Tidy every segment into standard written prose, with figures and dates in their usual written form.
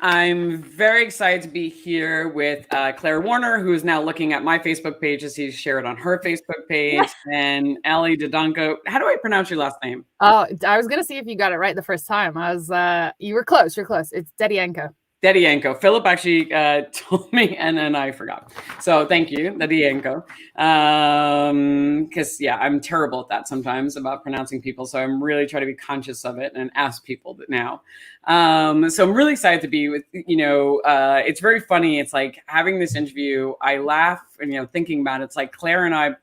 I'm very excited to be here with Claire Warner, who is now looking at my Facebook page as he's shared on her Facebook page, and Ali Dedianko. How do I pronounce your last name? Oh, I was going to see if you got it right the first time. You were close. You're close. It's Dedianko. Dedianko. Philip actually told me, and then I forgot. So thank you, Dedianko. Because I'm terrible at that sometimes about pronouncing people. So I'm really trying to be conscious of it and ask people that now. So I'm really excited to be with, it's very funny. It's like having this interview, I laugh and, thinking about it, it's like Claire and I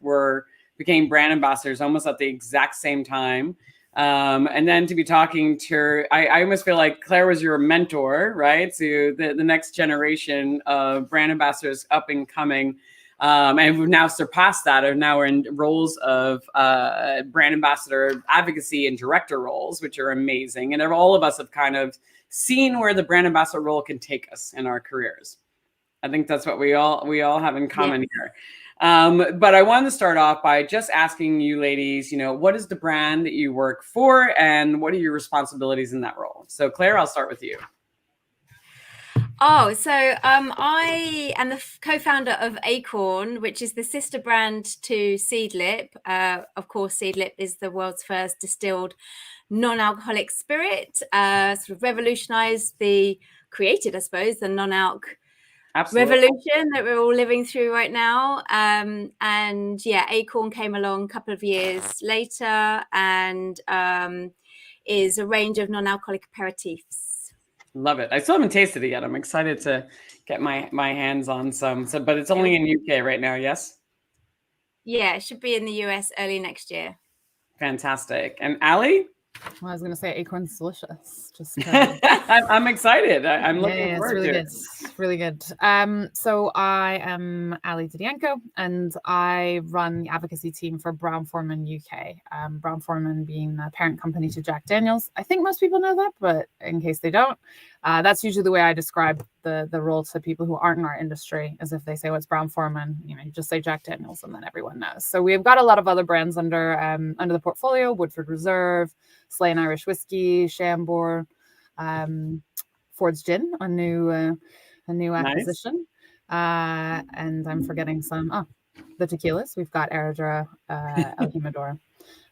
became brand ambassadors almost at the exact same time. And then to be talking to her, I almost feel like Claire was your mentor, right? To the next generation of brand ambassadors up and coming. And we've now surpassed that, and now we're in roles of brand ambassador advocacy and director roles, which are amazing. And all of us have kind of seen where the brand ambassador role can take us in our careers. I think that's what we all have in common here. But I wanted to start off by just asking you ladies, what is the brand that you work for and what are your responsibilities in that role? So Claire, I'll start with you. I am the co-founder of Æcorn, which is the sister brand to Seedlip. Of course, Seedlip is the world's first distilled non-alcoholic spirit, sort of created, I suppose, the non-alc revolution that we're all living through right now. Æcorn came along a couple of years later and is a range of non-alcoholic aperitifs. Love it. I still haven't tasted it yet. I'm excited to get my hands on some. But it's only in UK right now, yes? Yeah, it should be in the US early next year. Fantastic. And Ali? Well, I was going to say Æcorn's delicious. Just I'm excited. I'm looking forward to it. It's really good. So I am Ali Dedianko, and I run the advocacy team for Brown Forman UK. Brown Forman being the parent company to Jack Daniels. I think most people know that, but in case they don't, that's usually the way I describe the role to people who aren't in our industry, as if they say what's Brown Forman, you just say Jack Daniels and then everyone knows. So we've got a lot of other brands under the portfolio: Woodford Reserve, Slay and Irish Whiskey, Chambord, Ford's Gin, a new acquisition, and I'm forgetting some. The tequilas. We've got Herradura, El Jimador,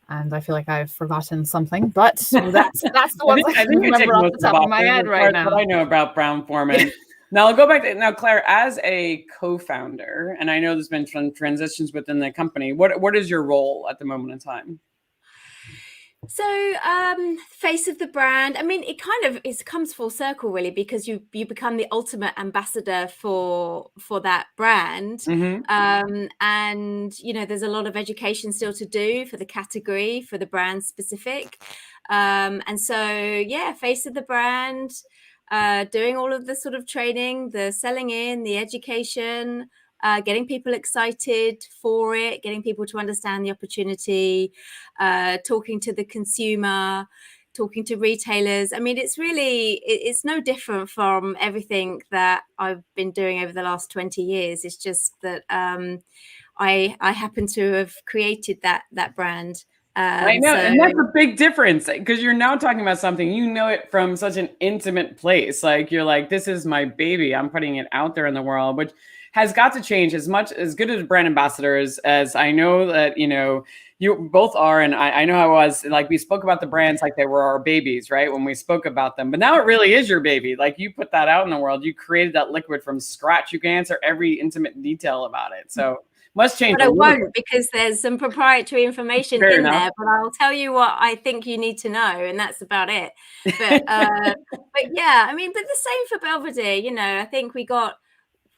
and I feel like I've forgotten something, but that's the ones I think remember off the top of my head right now. What I know about Brown Forman. Now I'll go back to Claire, as a co-founder, and I know there's been transitions within the company. What is your role at the moment in time? So, face of the brand. I mean, it comes full circle really, because you become the ultimate ambassador for that brand. Mm-hmm. And there's a lot of education still to do for the category, for the brand specific. And so, face of the brand, doing all of the sort of training, the selling in, the education, getting people excited for it, getting people to understand the opportunity, talking to the consumer, talking to retailers. I mean, it's no different from everything that I've been doing over the last 20 years. It's just that I happen to have created that brand. I know, and that's a big difference, because you're now talking about something, it from such an intimate place. Like, you're like, this is my baby. I'm putting it out there in the world, which has got to change. As good as brand ambassadors as I know that, you both are. And I know how it was, like, we spoke about the brands like they were our babies, right? When we spoke about them, but now it really is your baby. Like, you put that out in the world, you created that liquid from scratch. You can answer every intimate detail about it. So must change. But I won't, because there's some proprietary information there, but I'll tell you what I think you need to know, and that's about it. But but the same for Belvedere. I think we got,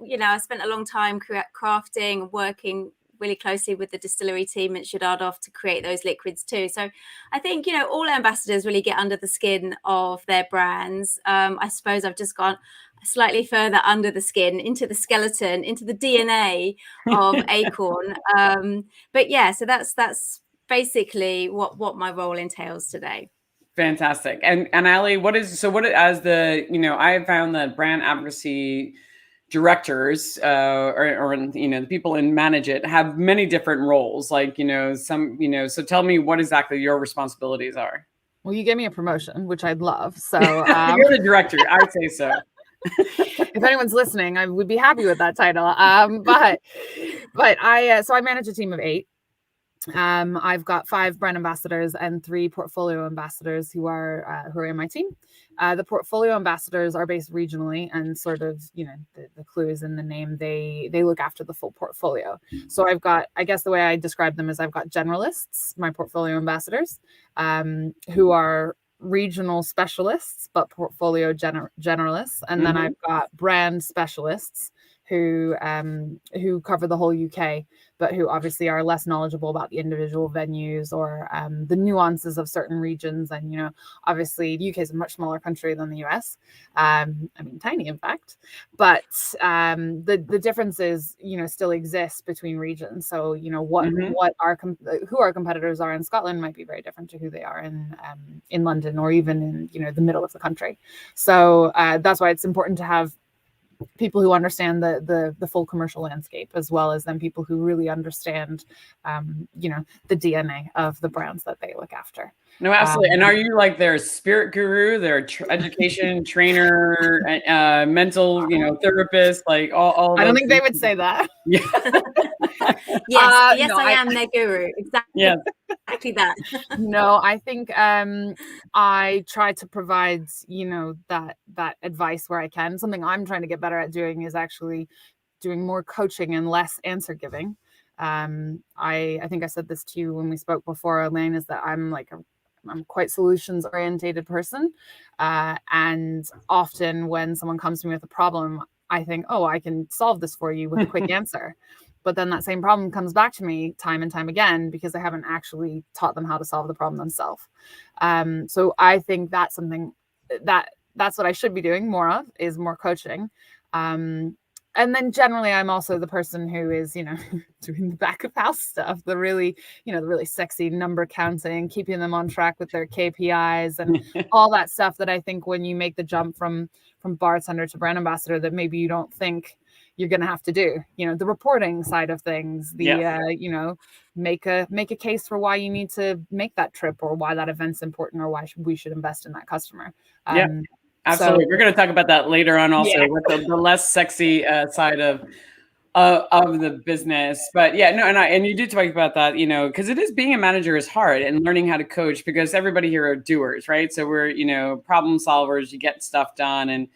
I spent a long time crafting, working really closely with the distillery team at Shadadov to create those liquids too. So I think, all ambassadors really get under the skin of their brands. I suppose I've just gone slightly further under the skin, into the skeleton, into the DNA of Æcorn. So that's basically what my role entails today. Fantastic. And Ali, I found that brand advocacy directors or the people in manage it have many different roles, like so tell me what exactly your responsibilities are. Well, you gave me a promotion, which I'd love. So you're the director. I'd say so. If anyone's listening, I would be happy with that title. But I manage a team of 8. I've got 5 brand ambassadors and 3 portfolio ambassadors who are in my team. The portfolio ambassadors are based regionally, and sort of, the clue is in the name. They look after the full portfolio. So I've got, I guess the way I describe them is I've got generalists, my portfolio ambassadors, who are regional specialists, but portfolio generalists. And then I've got brand specialists who cover the whole UK, but who obviously are less knowledgeable about the individual venues or the nuances of certain regions. And, obviously the UK is a much smaller country than the US. Tiny, in fact, but the differences, still exist between regions. So, who our competitors are in Scotland might be very different to who they are in London, or even in, the middle of the country. So that's why it's important to have people who understand the full commercial landscape, as well as then people who really understand, the DNA of the brands that they look after. No, absolutely. And are you like their spirit guru, their education trainer, mental, therapist, like all? I don't think they would say that. Yeah. Yes, I am their guru. Exactly. Yeah. Exactly that. No, I think I try to provide, that advice where I can. Something I'm trying to get better at doing is actually doing more coaching and less answer giving. I think I said this to you when we spoke before, Elaine, is that I'm quite solutions orientated person. And often when someone comes to me with a problem, I think, oh, I can solve this for you with a quick answer. But then that same problem comes back to me time and time again, because I haven't actually taught them how to solve the problem themselves. So I think that's something that's what I should be doing more of, is more coaching. And then generally, I'm also the person who is, doing the back of house stuff, the really sexy number counting, keeping them on track with their KPIs and all that stuff that I think when you make the jump from bartender to brand ambassador, that maybe you don't think you're going to have to do, the reporting side of things, make a case for why you need to make that trip, or why that event's important, or why we should invest in that customer. Absolutely. So, we're going to talk about that later on also, with the less sexy side of the business. But and you did talk about that, because it is, being a manager is hard, and learning how to coach, because everybody here are doers, right? So we're, problem solvers, you get stuff done. And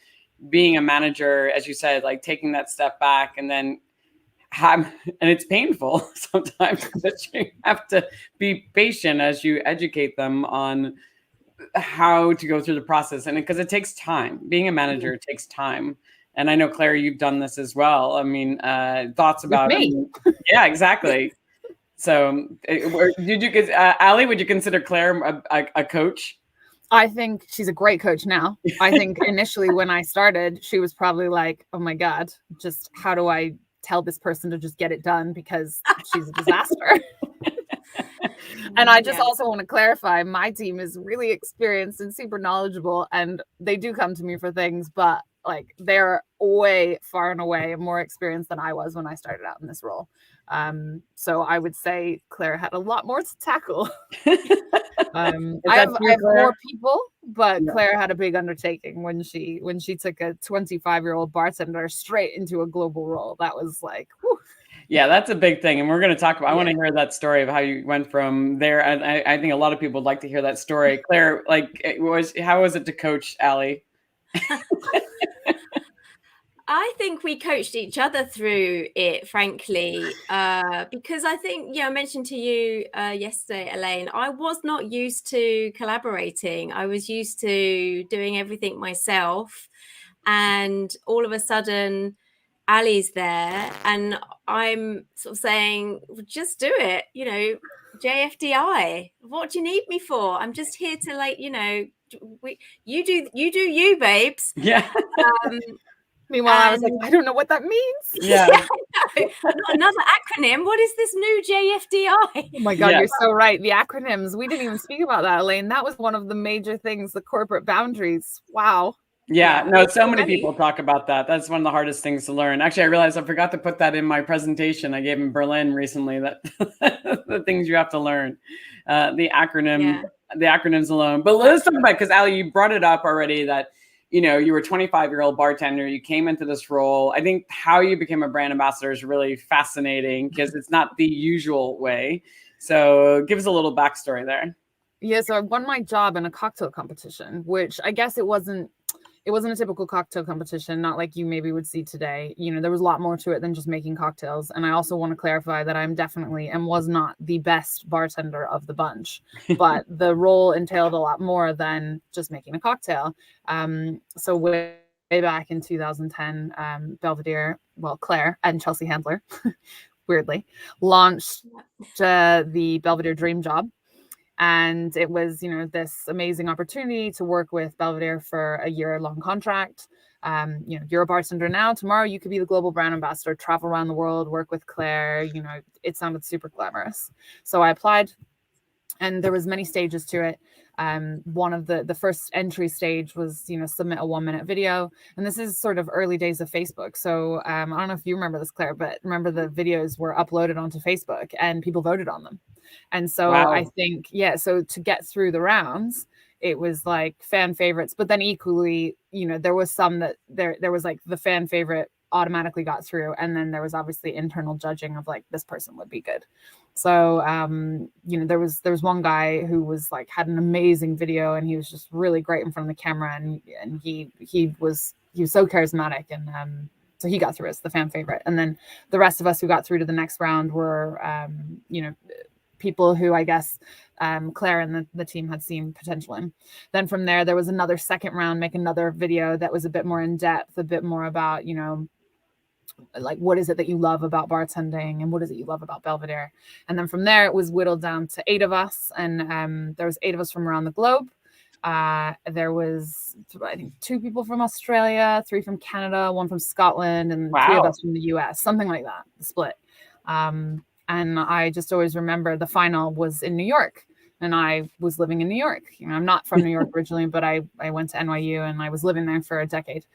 being a manager, as you said, like taking that step back, and then and it's painful sometimes, that you have to be patient as you educate them on how to go through the process. And because it takes time, being a manager takes time. And I know, Claire, you've done this as well. Thoughts about me? Yeah, exactly. So Ali, would you consider Claire a coach? I think she's a great coach now. I think initially when I started, she was probably like, oh my God, just how do I tell this person to just get it done, because she's a disaster. And I just also want to clarify, my team is really experienced and super knowledgeable, and they do come to me for things, but like they're way far and away more experienced than I was when I started out in this role. So I would say Claire had a lot more to tackle. I have more people, but Claire had a big undertaking when she took a 25-year-old bartender straight into a global role. That was like, whew. Yeah, that's a big thing. And we're going to talk about, I want to hear that story of how you went from there. And I think a lot of people would like to hear that story. Claire, how was it to coach Ali? I think we coached each other through it, frankly, because I think, I mentioned to you yesterday, Elaine, I was not used to collaborating. I was used to doing everything myself. And all of a sudden, Ali's there, and I'm sort of saying, just do it, JFDI. What do you need me for? I'm just here to you do you, babes. Yeah. Meanwhile, I was like, I don't know what that means. Yeah. Another acronym. What is this new JFDI? Oh my God, you're so right. The acronyms. We didn't even speak about that, Elaine. That was one of the major things, the corporate boundaries. Wow. Yeah, no, so many people talk about that. That's one of the hardest things to learn. Actually, I realized I forgot to put that in my presentation I gave in Berlin recently, that the things you have to learn, the acronyms alone. But let's talk about, because Ali, you brought it up already, that you know, you were a 25-year-old bartender, you came into this role. I think how you became a brand ambassador is really fascinating because it's not the usual way. So give us a little backstory there. Yeah, so I won my job in a cocktail competition, which I guess it wasn't a typical cocktail competition, not like you maybe would see today. You know, there was a lot more to it than just making cocktails. And I also want to clarify that I'm definitely and was not the best bartender of the bunch, but the role entailed a lot more than just making a cocktail. So way back in 2010, Belvedere, well, Claire and Chelsea Handler, weirdly, launched the Belvedere Dream Job. And it was, you know, this amazing opportunity to work with Belvedere for a year-long contract. You know, you're a bartender now. Tomorrow you could be the global brand ambassador, travel around the world, work with Claire. You know, it sounded super glamorous. So I applied, and there was many stages to it. One of the first entry stage was, you know, submit a 1-minute video. And this is sort of early days of Facebook. So I don't know if you remember this, Claire, but remember the videos were uploaded onto Facebook and people voted on them. And so wow. I think, yeah, so to get through the rounds, it was like fan favorites, but then equally, you know, there was some that there was like the fan favorite automatically got through. And then there was obviously internal judging of like, this person would be good. So, you know, there was one guy who was like, had an amazing video and he was just really great in front of the camera. And he was so charismatic. And, so he got through as the fan favorite. And then the rest of us who got through to the next round were, you know, people who I guess Claire and the team had seen potential in. Then from there was another second round, make another video that was a bit more in depth, a bit more about, you know, like what is it that you love about bartending and what is it you love about Belvedere. And then from there it was whittled down to 8 of us, and there was 8 of us from around the globe. There was, I think, 2 people from Australia, 3 from Canada, 1 from Scotland, and wow. 3 of us from the US, something like that, split. And I just always remember the final was in New York, and I was living in New York. You know, I'm not from New York originally, but I went to NYU and I was living there for a decade.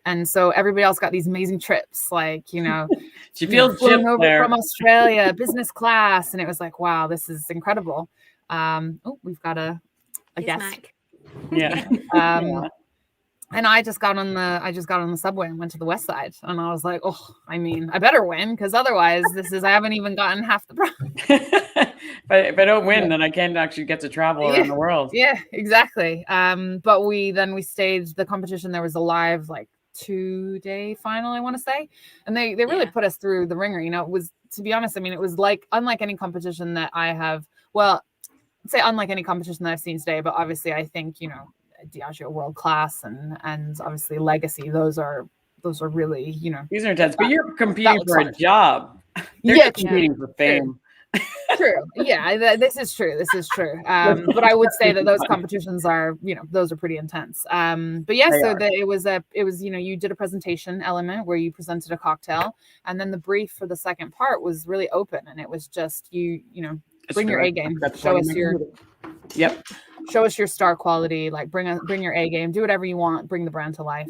And so everybody else got these amazing trips, like, you know, she feels flown over from Australia, business class. And it was like, wow, this is incredible. Oh, we've got a guest. Yeah. Yeah. And I just got on the subway and went to the West Side, and I was like, oh, I mean, I better win, because otherwise I haven't even gotten half the prize. But if I don't win, then I can't actually get to travel around the world. Yeah, exactly. But we staged the competition. There was a live like 2-day final, I want to say, and they really put us through the ringer. You know, it was, to be honest, I mean, it was like unlike any competition that I have. Well, I'd say unlike any competition that I've seen today, but obviously I think, you know, Diageo world class and obviously Legacy, those are really, you know, these are intense. But you're competing for a job. They're competing for fame. True. Yeah, this is true. But I would say that those competitions are, you know, those are pretty intense. But yeah, so it was, you know, you did a presentation element where you presented a cocktail, and then the brief for the second part was really open, and it was just you know, bring your A game, show us your show us your star quality, like bring your A game, do whatever you want, bring the brand to life.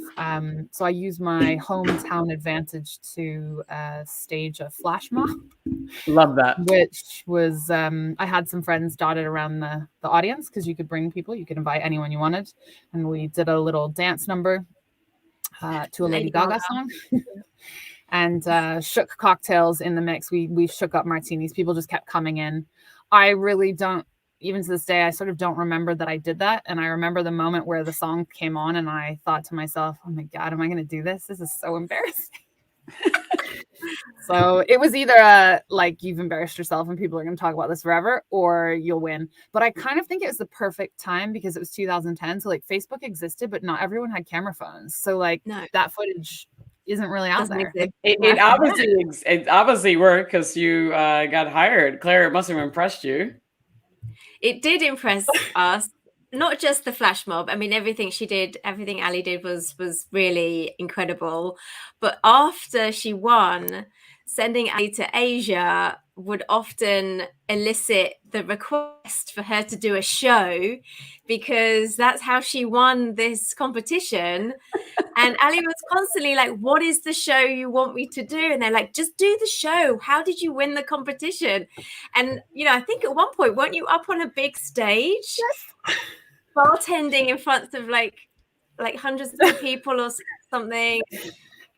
So I used my hometown advantage to stage a flash mob. Love that. Which was I had some friends dotted around the audience, because you could bring people, you could invite anyone you wanted, and we did a little dance number to a Lady Gaga song. And shook cocktails in the mix. We shook up martinis. People just kept coming in. I really don't, even to this day, I sort of don't remember that I did that. And I remember the moment where the song came on and I thought to myself, oh my God, am I going to do this? This is so embarrassing. So it was either like, you've embarrassed yourself and people are going to talk about this forever, or you'll win. But I kind of think it was the perfect time, because it was 2010. So like Facebook existed, but not everyone had camera phones. So like that footage isn't really out there. It obviously worked, because you got hired. Claire, it must have impressed you. It did impress us. Not just the flash mob. I mean, everything Ali did was really incredible. But after she won, sending Ali to Asia would often elicit the request for her to do a show, because that's how she won this competition. And Ali was constantly like, what is the show you want me to do? And they're like, just do the show. How did you win the competition? And, you know, I think at one point, weren't you up on a big stage? Yes. Bartending in front of like like hundreds of people or something.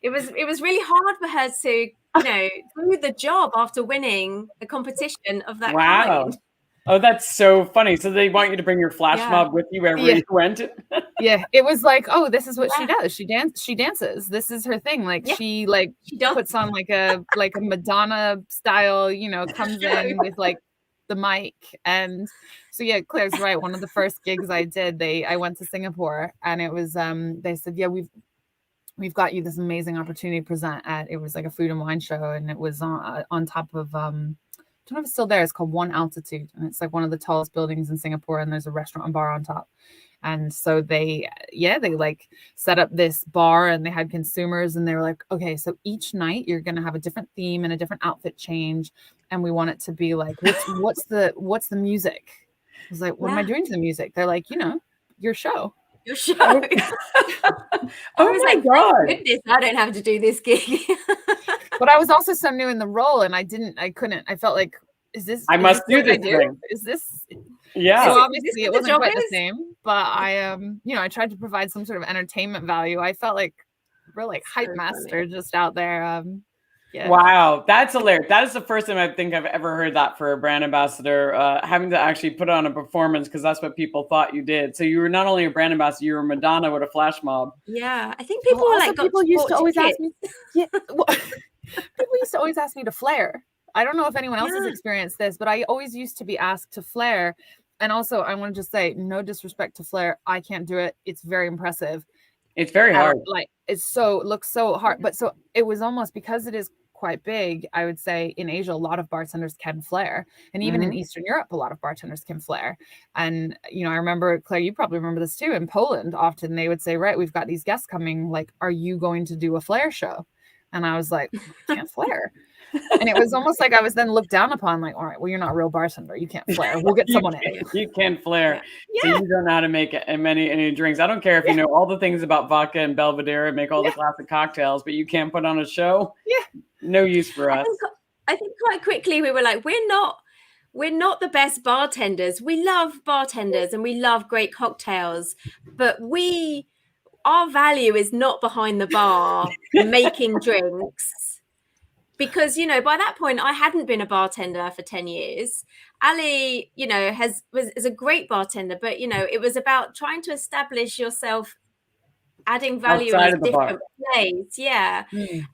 It was really hard for her to, you know, do the job after winning a competition of that kind. Oh, that's so funny. So they want you to bring your flash mob with you wherever you went. Yeah, it was like, oh, this is what she does. She dances. This is her thing. Like she puts on like a Madonna style, you know, comes in with like the mic. And so yeah, Claire's right. One of the first gigs I did, I went to Singapore, and it was they said, yeah, we've got you this amazing opportunity to present at, it was like a food and wine show, and it was on top of I don't know if it's still there. It's called One Altitude, and it's like one of the tallest buildings in Singapore, and there's a restaurant and bar on top. And so they like set up this bar, and they had consumers, and they were like, okay, so each night you're going to have a different theme and a different outfit change. And we want it to be like, what's the music? I was like, what am I doing to the music? They're like, you know, your show. Your show. Oh my God. Goodness, I don't have to do this gig. But I was also so new in the role, and I couldn't. I felt like, I must do this thing. Is this? Yeah. So obviously it wasn't quite the same, but I you know, I tried to provide some sort of entertainment value. I felt like we're like hype master just out there. Yeah. Wow, that's hilarious. That is the first time I think I've ever heard that for a brand ambassador, having to actually put on a performance, because that's what people thought you did. So you were not only a brand ambassador, you were Madonna with a flash mob. Yeah, I think people were like, people used to always ask me. Yeah, well, people used to always ask me to flare. I don't know if anyone else has experienced this, but I always used to be asked to flare. And also, I want to just say, no disrespect to flare, I can't do it. It's very impressive. It's very hard. Like it looks so hard. But so it was almost, because it is quite big, I would say in Asia, a lot of bartenders can flare. And even in Eastern Europe, a lot of bartenders can flare. And, you know, I remember, Claire, you probably remember this too, in Poland, often they would say, right, we've got these guests coming, like, are you going to do a flare show? And I was like, I can't flare. And it was almost like I was then looked down upon, like, all right, well, you're not a real bartender. You can't flare. We'll get someone in. You can't flare. Yeah. So you don't know how to make any drinks. I don't care if you know all the things about vodka and Belvedere and make all the classic cocktails, but you can't put on a show. Yeah. No use for us. I think quite quickly we were like, we're not the best bartenders. We love bartenders and we love great cocktails, but our value is not behind the bar making drinks. Because, you know, by that point, I hadn't been a bartender for 10 years. Ali, you know, is a great bartender, but, you know, it was about trying to establish yourself, adding value in a different place. Yeah.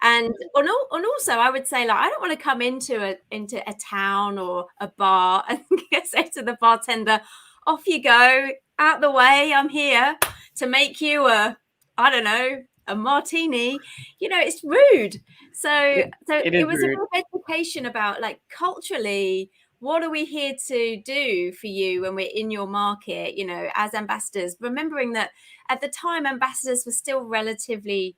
And also, I would say, like, I don't want to come into a town or a bar and say to the bartender, off you go, out the way, I'm here to make you a martini. You know, it's rude. So it was rude. A real education about, like, culturally, what are we here to do for you when we're in your market, you know, as ambassadors, remembering that at the time ambassadors were still relatively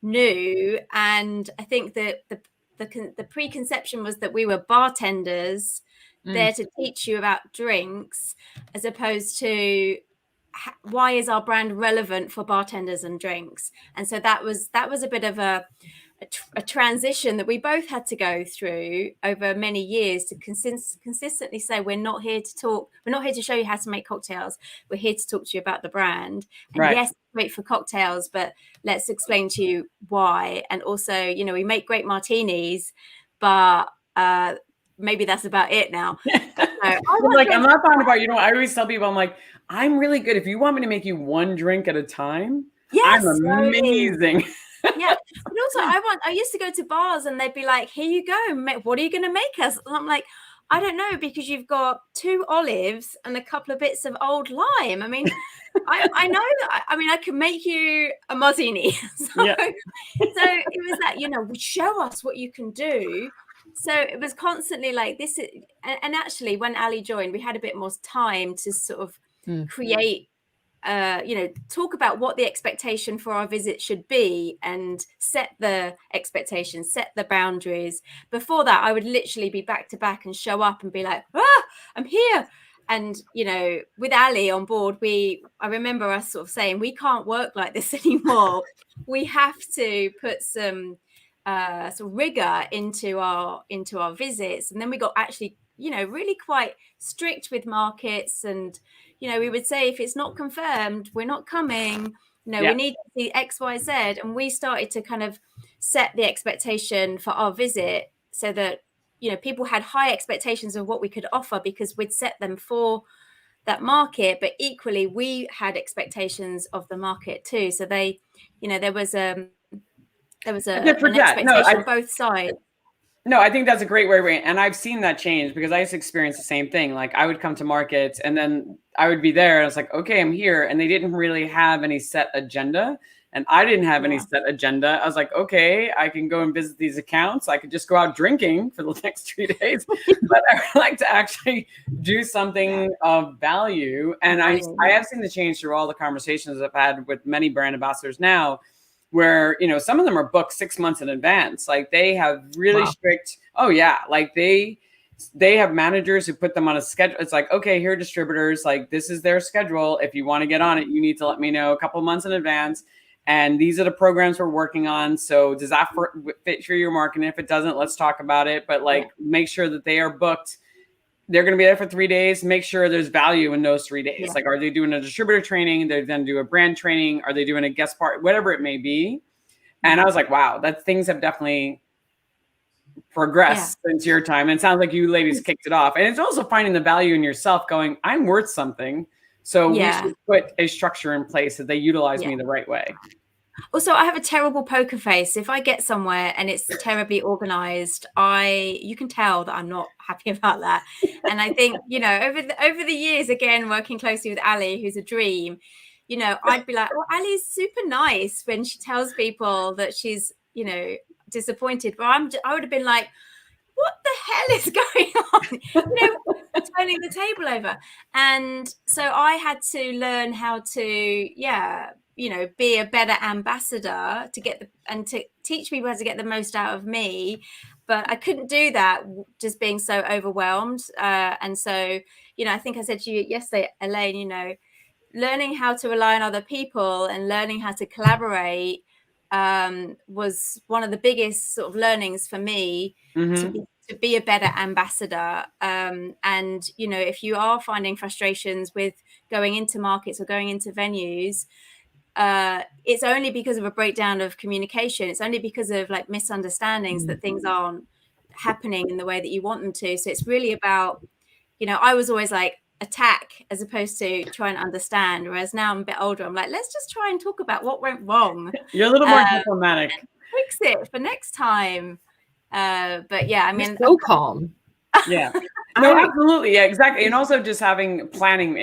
new. And I think that the preconception was that we were bartenders there to teach you about drinks, as opposed to why is our brand relevant for bartenders and drinks. And so that was a bit of a transition that we both had to go through over many years, to consistently say, we're not here to show you how to make cocktails. We're here to talk to you about the brand. And yes, it's great for cocktails, but let's explain to you why. And also, you know, we make great martinis, but maybe that's about it now. I'm not talking about, you know, I always tell people, I'm like, I'm really good. If you want me to make you one drink at a time, I'm amazing. Yeah. And also I used to go to bars and they'd be like, here you go, what are you going to make us? And I'm like, I don't know, because you've got 2 olives and a couple of bits of old lime. I mean, I know that, I can make you a martini. So it was that, you know, show us what you can do. So it was constantly like this. And actually, when Ali joined, we had a bit more time to sort of create, you know, talk about what the expectation for our visit should be and set the expectations, set the boundaries. Before that, I would literally be back to back and show up and be like, I'm here. And, you know, with Ali on board, I remember us sort of saying, we can't work like this anymore. We have to put some sort of rigor into our visits. And then we got actually, you know, really quite strict with markets. And, you know, we would say, if it's not confirmed, we're not coming. we need to see X, Y, Z. And we started to kind of set the expectation for our visit so that, people had high expectations of what we could offer because we'd set them for that market, but equally we had expectations of the market too. So they, there was an expectation on both sides. No, I think that's a great way. And I've seen that change because I used to experience the same thing. Like I would come to markets and then I would be there and I was like, okay, I'm here. And they didn't really have any set agenda. And I didn't have any set agenda. I was like, okay, I can go and visit these accounts. I could just go out drinking for the next 3 days. But I would like to actually do something of value. And I have seen the change through all the conversations I've had with many brand ambassadors now, where, some of them are booked 6 months in advance. Like they have really strict, like they have managers who put them on a schedule. It's like, okay, here are distributors, like this is their schedule. If you want to get on it, you need to let me know a couple months in advance. And these are the programs we're working on. So does that fit for your market? And if it doesn't, let's talk about it. But make sure that they are booked. They're going to be there for 3 days. Make sure there's value in those 3 days. Like, are they doing a distributor training? They're then do a brand training. Are they doing a guest part? Whatever it may be. And I was like, wow, that things have definitely progressed since your time. And it sounds like you ladies kicked it off. And it's also finding the value in yourself going, I'm worth something. So we should put a structure in place that they utilize me the right way. Also, I have a terrible poker face. If I get somewhere and it's terribly organized, you can tell that I'm not happy about that. And I think, over the years, again, working closely with Ali, who's a dream, I'd be like, well, Ali's super nice when she tells people that she's, disappointed. But I would have been like, what the hell is going on? Turning the table over. And so I had to learn how to, be a better ambassador to teach people how to get the most out of me. But I couldn't do that just being so overwhelmed. And so, I think I said to you yesterday, Elaine, learning how to rely on other people and learning how to collaborate was one of the biggest sort of learnings for me to be a better ambassador. And, if you are finding frustrations with going into markets or going into venues, it's only because of a breakdown of communication. It's only because of like misunderstandings that things aren't happening in the way that you want them to. So it's really about, I was always like attack as opposed to try and understand. Whereas now I'm a bit older, I'm like, let's just try and talk about what went wrong. You're a little more diplomatic. Fix it for next time. But yeah, I mean, you're so calm. Yeah. No, absolutely. Yeah, exactly. And also just having planning,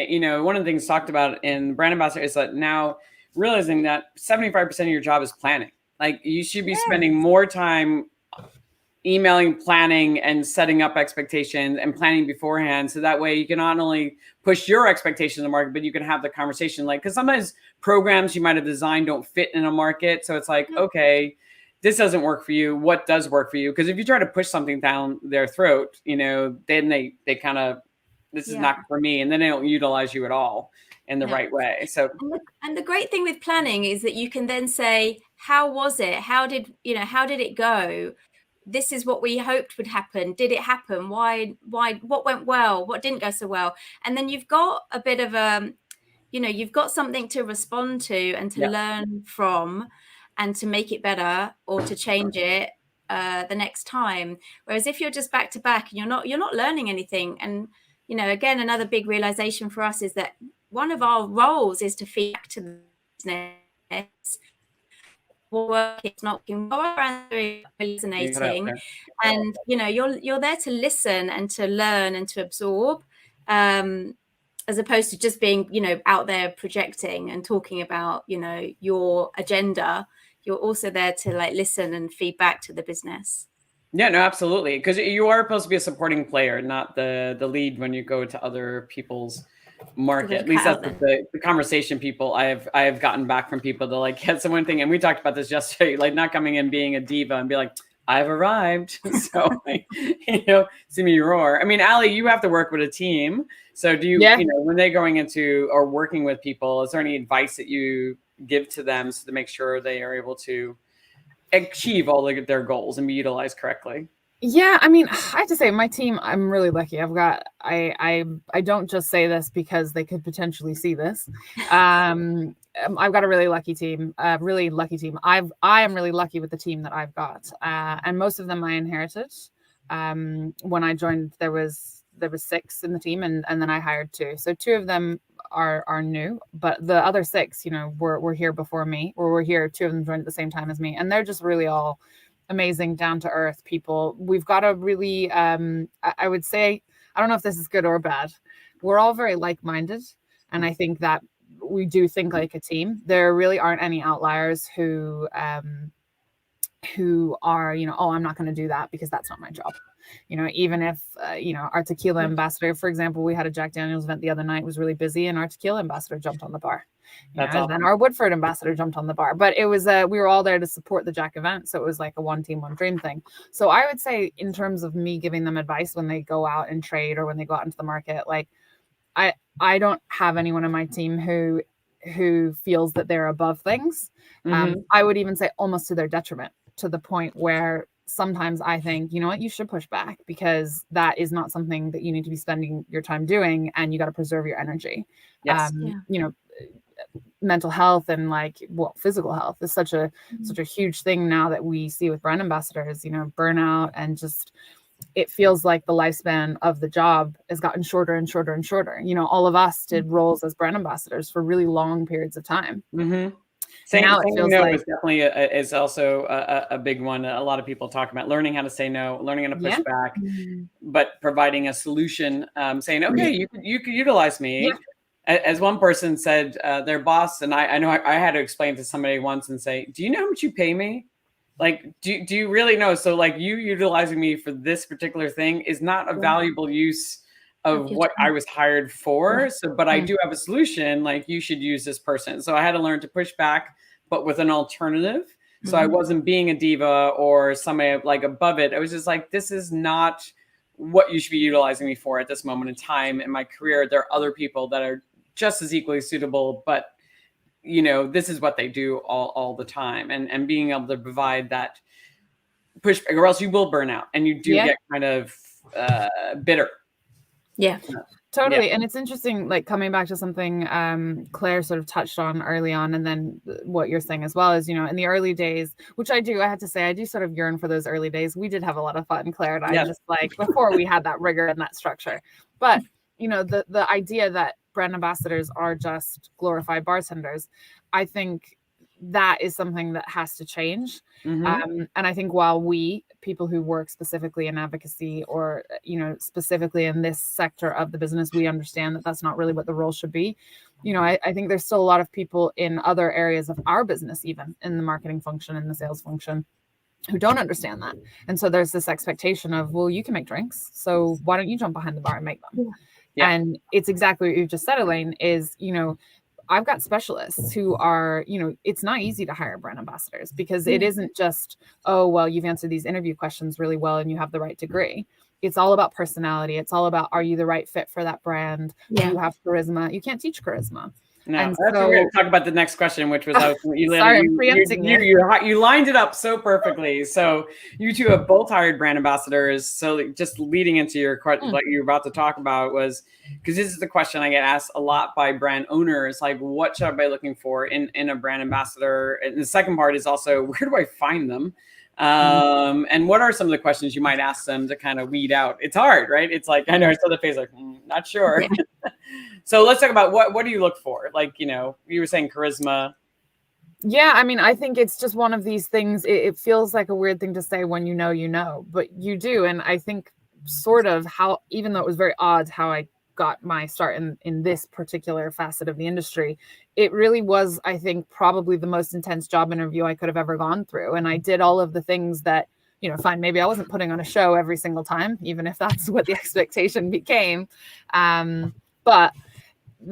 one of the things talked about in brand ambassador is that now realizing that 75% of your job is planning. Like you should be spending more time emailing, planning, and setting up expectations and planning beforehand. So that way you can not only push your expectations in the market, but you can have the conversation. Like, because sometimes programs you might have designed don't fit in a market. So it's like, okay, this doesn't work for you. What does work for you? Because if you try to push something down their throat, then they kind of, this is not for me. And then they don't utilize you at all in the right way. So, and the great thing with planning is that you can then say, how was it? How did it go? This is what we hoped would happen. Did it happen? Why, what went well? What didn't go so well? And then you've got a bit of you've got something to respond to and to learn from and to make it better or to change it the next time. Whereas if you're just back to back and you're not learning anything. And, again, another big realization for us is that one of our roles is to feed back to the business. Work, it's not resonating, and you're there to listen and to learn and to absorb, as opposed to just being out there projecting and talking about your agenda. You're also there to like listen and feed back to the business. Yeah, no, absolutely, because you are supposed to be a supporting player, not the lead when you go to other people's market. At least that's the conversation people I have gotten back from people. They're like, yeah, someone thing, and we talked about this yesterday, like not coming in being a diva and be like, I've arrived. So see me roar. I mean, Ali, you have to work with a team. So do you, when they're going into or working with people, is there any advice that you give to them to make sure they are able to achieve all their goals and be utilized correctly? Yeah, I mean, I have to say my team, I'm really lucky. I don't just say this because they could potentially see this. I've got a really lucky team, really lucky team. I am really lucky with the team that I've got. And most of them I inherited. When I joined, there was 6 in the team, and then I hired 2. So 2 of them are new, but the other 6, were here before me, or were here. 2 of them joined at the same time as me, and they're just really all amazing, down to earth people. We've got a really, I would say, I don't know if this is good or bad. We're all very like-minded, and I think that we do think like a team. There really aren't any outliers who are, oh, I'm not going to do that because that's not my job. Even if, our tequila ambassador, for example, we had a Jack Daniel's event the other night, was really busy, and our tequila ambassador jumped on the bar. Awesome. Then our Woodford ambassador jumped on the bar, but it was, we were all there to support the Jack event. So it was like a one team, one dream thing. So I would say, in terms of me giving them advice when they go out and trade, or when they go out into the market, like I don't have anyone on my team who feels that they're above things. I would even say almost to their detriment, to the point where sometimes I think, you know what, you should push back, because that is not something that you need to be spending your time doing, and you got to preserve your energy. Yes. Mental health and physical health is such a huge thing now that we see with brand ambassadors, burnout, and just, it feels like the lifespan of the job has gotten shorter and shorter and shorter. All of us did roles as brand ambassadors for really long periods of time. Saying Now it feels no like, is definitely is also a big one. A lot of people talk about learning how to say no, learning how to push back, but providing a solution, saying, okay, you could utilize me. Yeah. As one person said, their boss, and I know I had to explain to somebody once and say, do you know how much you pay me? Like, do you really know? So like, you utilizing me for this particular thing is not a valuable use of what I was hired for. So, but I do have a solution. Like, you should use this person. So I had to learn to push back, but with an alternative. So I wasn't being a diva or somebody like above it. I was just like, this is not what you should be utilizing me for at this moment in time in my career. There are other people that are just as equally suitable, but this is what they do all the time, and being able to provide that pushback, or else you will burn out and you do get kind of bitter. Yeah, totally. And it's interesting, like, coming back to something Claire sort of touched on early on, and then what you're saying as well is, in the early days, which I have to say, I do sort of yearn for those early days. We did have a lot of fun, Claire and I, just like before we had that rigor and that structure. But the idea that brand ambassadors are just glorified bartenders, I think that is something that has to change. And I think while people who work specifically in advocacy, or specifically in this sector of the business, we understand that that's not really what the role should be. I think there's still a lot of people in other areas of our business, even in the marketing function and the sales function, who don't understand that. And so there's this expectation of, well, you can make drinks, so why don't you jump behind the bar and make them? And it's exactly what you've just said, Elaine, is, I've got specialists who are, it's not easy to hire brand ambassadors, because it isn't just, oh, well, you've answered these interview questions really well and you have the right degree. It's all about personality. It's all about, are you the right fit for that brand? Do you have charisma? You can't teach charisma. No, and that's what we're going to talk about the next question, which was, you lined it up so perfectly. So you two have both hired brand ambassadors. So just leading into your question, like you're about to talk about, was, because this is the question I get asked a lot by brand owners, like, what should I be looking for in a brand ambassador? And the second part is also, where do I find them? And what are some of the questions you might ask them to kind of weed out? It's hard, right? It's like, I know, I saw the face like, not sure. Yeah. So let's talk about what do you look for? Like, you were saying charisma. Yeah, I mean, I think it's just one of these things. It feels like a weird thing to say when but you do. And I think sort of how, even though it was very odd how I got my start in this particular facet of the industry, it really was, I think, probably the most intense job interview I could have ever gone through. And I did all of the things that, fine, maybe I wasn't putting on a show every single time, even if that's what the expectation became. But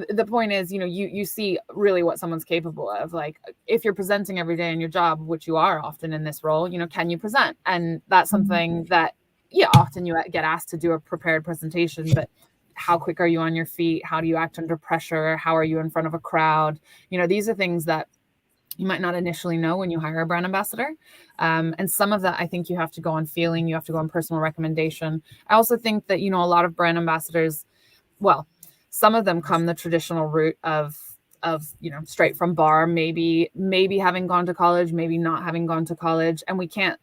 the point is, you see really what someone's capable of. Like, if you're presenting every day in your job, which you are often in this role, can you present? And that's something that, often you get asked to do a prepared presentation, but how quick are you on your feet? How do you act under pressure? How are you in front of a crowd? These are things that you might not initially know when you hire a brand ambassador. And some of that, I think you have to go on feeling, you have to go on personal recommendation. I also think that, a lot of brand ambassadors, well, some of them come the traditional route of straight from bar, maybe having gone to college, maybe not having gone to college. And we can't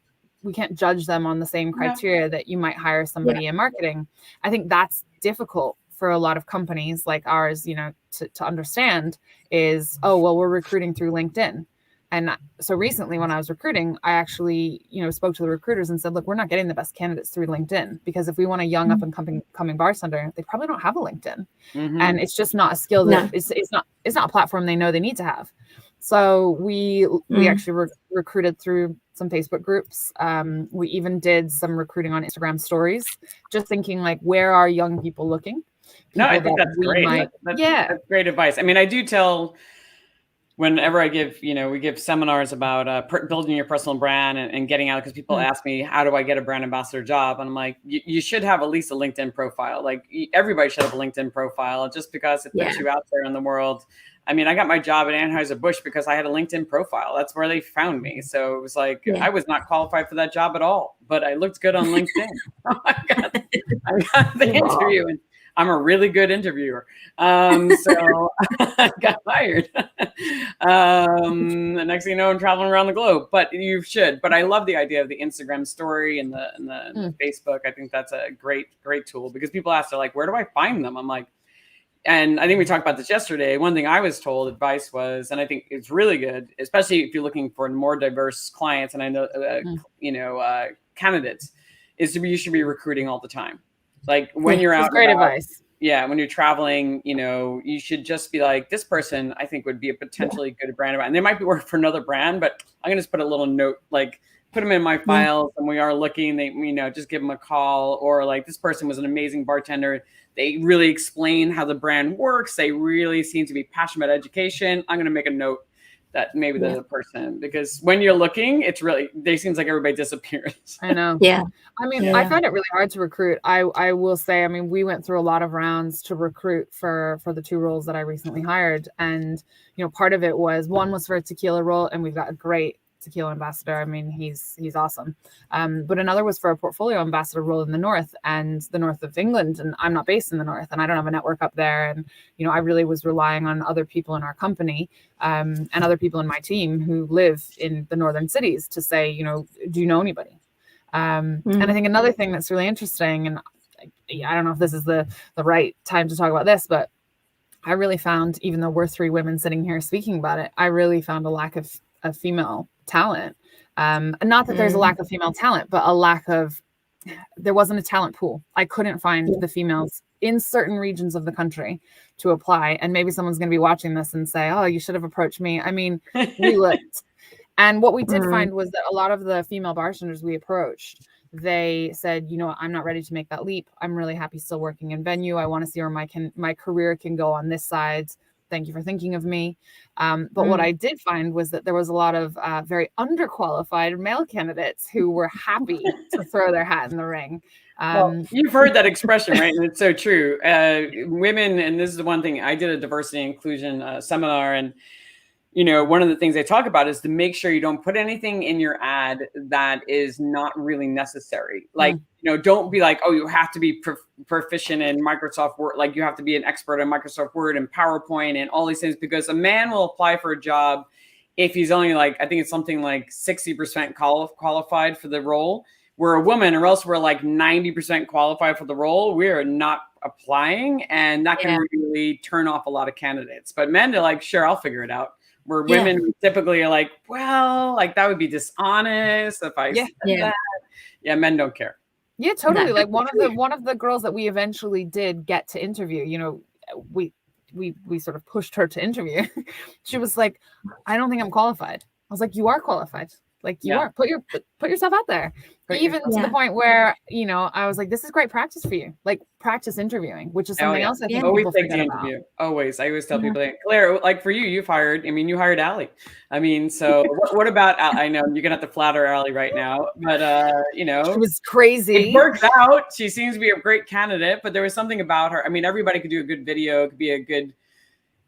judge them on the same criteria that you might hire somebody in marketing. I think that's difficult for a lot of companies like ours, to understand is, oh, well, we're recruiting through LinkedIn. And so recently when I was recruiting, I actually, spoke to the recruiters and said, look, we're not getting the best candidates through LinkedIn, because if we want a young up and coming bartender, they probably don't have a LinkedIn. And it's just not a skill that it's not a platform they know they need to have. So we actually recruited through some Facebook groups. We even did some recruiting on Instagram stories, just thinking like, where are young people looking? No, I think that's great. That's great advice. I mean, I do tell, whenever I give, we give seminars about building your personal brand and getting out, because people ask me, how do I get a brand ambassador job? And I'm like, you should have at least a LinkedIn profile. Like everybody should have a LinkedIn profile, just because it puts you out there in the world. I mean, I got my job at Anheuser-Busch because I had a LinkedIn profile. That's where they found me. So it was like, I was not qualified for that job at all, but I looked good on LinkedIn. I got the interview, and I'm a really good interviewer. So I got hired. The next thing you know, I'm traveling around the globe, but you should. But I love the idea of the Instagram story and the Facebook. I think that's a great tool, because people ask, they're like, where do I find them? I'm like, and I think we talked about this yesterday. One thing I was told advice was, and I think it's really good, especially if you're looking for more diverse clients, and I know, candidates, is you should be recruiting all the time. Like when you're out, great advice. Yeah, when you're traveling, you should just be like, this person I think would be a potentially good brand ambassador. And they might be working for another brand, but I'm gonna just put a little note, like put them in my files, and we are looking. They, just give them a call, or like, this person was an amazing bartender. They really explain how the brand works. They really seem to be passionate about education. I'm gonna make a note that maybe they're the person, because when you're looking, it seems like everybody disappears. I know. Yeah. I mean, I find it really hard to recruit. I will say, I mean, we went through a lot of rounds to recruit for the 2 roles that I recently hired. And, part of it was, one was for a tequila role, and we've got a great tequila ambassador. I mean, he's awesome. But another was for a portfolio ambassador role in the north of England. And I'm not based in the north, and I don't have a network up there. And, I really was relying on other people in our company, and other people in my team who live in the northern cities to say, do you know anybody? And I think another thing that's really interesting, and I don't know if this is the right time to talk about this, but I really found, even though we're 3 women sitting here speaking about it, I really found a lack of female talent. And not that there's a lack of female talent, but there wasn't a talent pool. I couldn't find the females in certain regions of the country to apply. And maybe someone's going to be watching this and say, oh, you should have approached me. I mean, we looked. And what we did find was that a lot of the female bartenders we approached, they said, I'm not ready to make that leap. I'm really happy still working in venue. I want to see where my career can go on this side. Thank you for thinking of me. But what I did find was that there was a lot of very underqualified male candidates who were happy to throw their hat in the ring. Well, you've heard that expression, right? And it's so true. Women, and this is the one thing, I did a diversity and inclusion seminar, and one of the things they talk about is to make sure you don't put anything in your ad that is not really necessary. Like, don't be like, oh, you have to be proficient in Microsoft Word. Like, you have to be an expert in Microsoft Word and PowerPoint and all these things, because a man will apply for a job if he's only like, I think it's something like 60% qualified for the role. We're a woman, or else we're like 90% qualified for the role. We're not applying, and that can really turn off a lot of candidates. But men, they're like, sure, I'll figure it out. Where women typically are like, well, like that would be dishonest if I said that. Yeah, men don't care. Yeah, totally. Like one of the girls that we eventually did get to interview, we sort of pushed her to interview. She was like, I don't think I'm qualified. I was like, you are qualified. Like you are. Put yourself out there. Even to the point where, I was like, this is great practice for you. Like practice interviewing, which is something else I think always people take the forget interview. about. Always. I always tell people, like, Claire, like for you, you hired Ali. I mean, so what about Ali? I know you're gonna have to flatter Ali right now, but She was crazy. It worked out. She seems to be a great candidate, but there was something about her. I mean, everybody could do a good video, it could be a good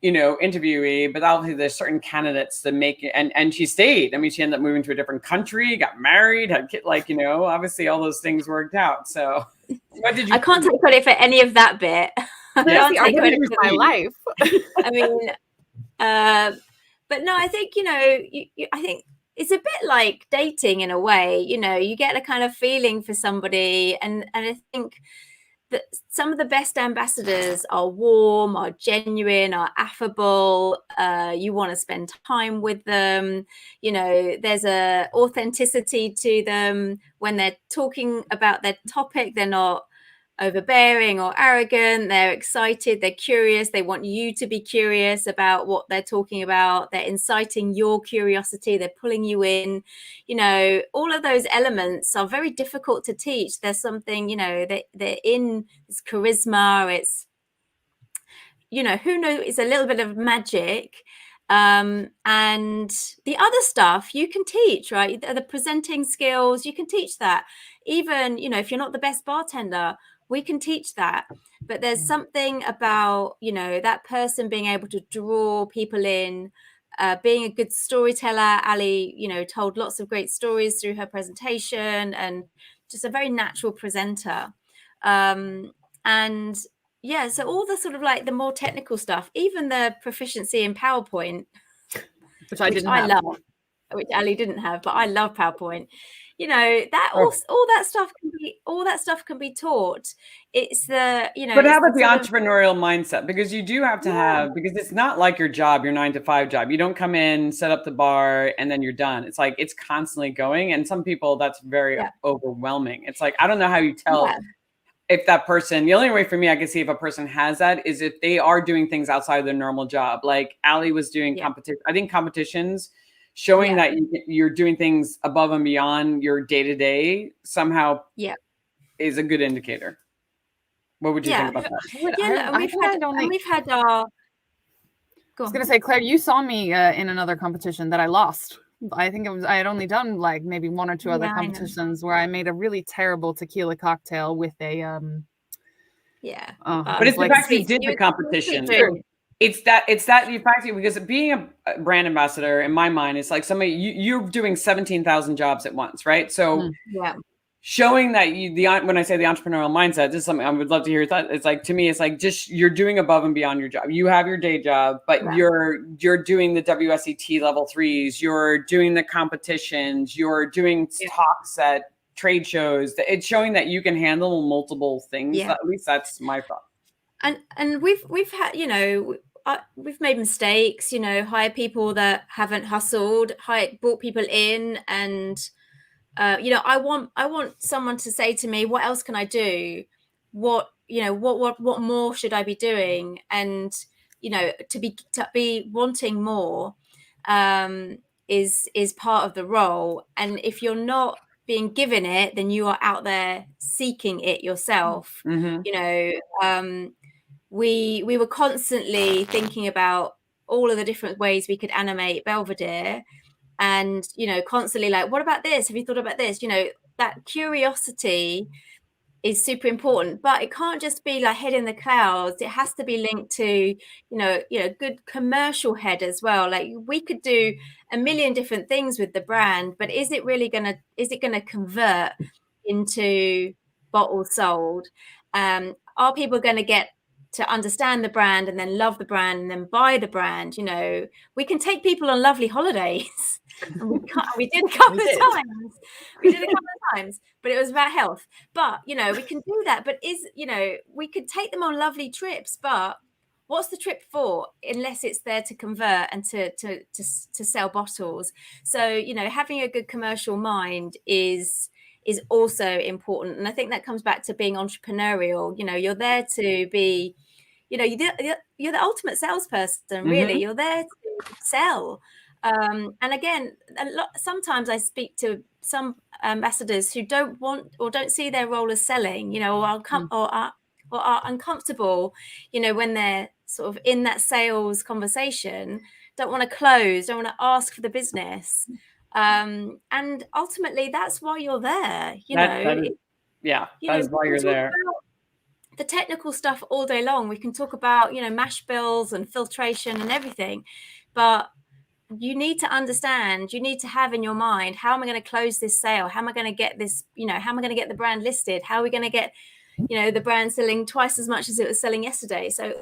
interviewee, but obviously there's certain candidates that make it, and she stayed. I mean, she ended up moving to a different country, got married, had kid, obviously all those things worked out. So what did you? I can't take credit for any of that bit. I can't take credit for my life. I mean, but no, I think, I think it's a bit like dating in a way. You get a kind of feeling for somebody, and I think that some of the best ambassadors are warm, are genuine, are affable. You want to spend time with them. There's a authenticity to them when they're talking about their topic. They're not overbearing or arrogant. They're excited, they're curious, they want you to be curious about what they're talking about. They're inciting your curiosity, they're pulling you in. All of those elements are very difficult to teach. There's something, they're in this charisma. It's, who knows, it's a little bit of magic. And the other stuff you can teach, right? The presenting skills, you can teach that. Even, if you're not the best bartender, we can teach that. But there's something about, that person being able to draw people in, being a good storyteller. Ali, told lots of great stories through her presentation, and just a very natural presenter. And yeah, so all the sort of like the more technical stuff, even the proficiency in PowerPoint, which I love, which Ali didn't have, but I love PowerPoint. That all that stuff can be taught. It's the But how about the entrepreneurial mindset? Because you do have to have, because it's not like your job, your 9-to-5 job. You don't come in, set up the bar, and then you're done. It's like it's constantly going, and some people that's very overwhelming. It's like I don't know how you tell if that person. The only way for me I can see if a person has that is if they are doing things outside of their normal job. Like Ali was doing competition. I think competitions. Showing that you're doing things above and beyond your day-to-day somehow is a good indicator. What would you think about that? We've had our... I was going to say, Claire, you saw me in another competition that I lost. I think I had only done like maybe 1 or 2 other competitions where I made a really terrible tequila cocktail with a... but it's like the fact you did the competition. It's that you practice, because being a brand ambassador in my mind is like somebody you're doing 17,000 jobs at once, right? So showing that when I say the entrepreneurial mindset, this is something I would love to hear your thoughts. It's like, to me, it's like just you're doing above and beyond your job. You have your day job, but you're doing the WSET level 3s, you're doing the competitions, you're doing talks at trade shows. It's showing that you can handle multiple things. At least that's my thought. And we've had, we've made mistakes, hire people that haven't hustled, brought people in, and I want someone to say to me, what else can I do? What more should I be doing? And to be wanting more is part of the role. And if you're not being given it, then you are out there seeking it yourself. We were constantly thinking about all of the different ways we could animate Belvedere, and constantly like, what about this? Have you thought about this? That curiosity is super important, but it can't just be like head in the clouds. It has to be linked to good commercial head as well. Like, we could do a million different things with the brand, but is it gonna convert into bottles sold? Are people going to get to understand the brand and then love the brand and then buy the brand? We can take people on lovely holidays. And we did a couple of times. We did a couple of times, but it was about health. But we can do that. But we could take them on lovely trips, but what's the trip for unless it's there to convert and to sell bottles? So having a good commercial mind is also important. And I think that comes back to being entrepreneurial. You're there to be, you're the ultimate salesperson, really. You're there to sell. And again, sometimes I speak to some ambassadors who don't want or don't see their role as selling, or are uncomfortable, when they're sort of in that sales conversation, don't want to close, don't want to ask for the business. And ultimately that's why you're there. That is why you're there. the technical stuff all day long. We can talk about, mash bills and filtration and everything, but you need to understand, you need to have in your mind, how am I going to close this sale? How am I going to get this, how am I going to get the brand listed? How are we going to get, the brand selling twice as much as it was selling yesterday? So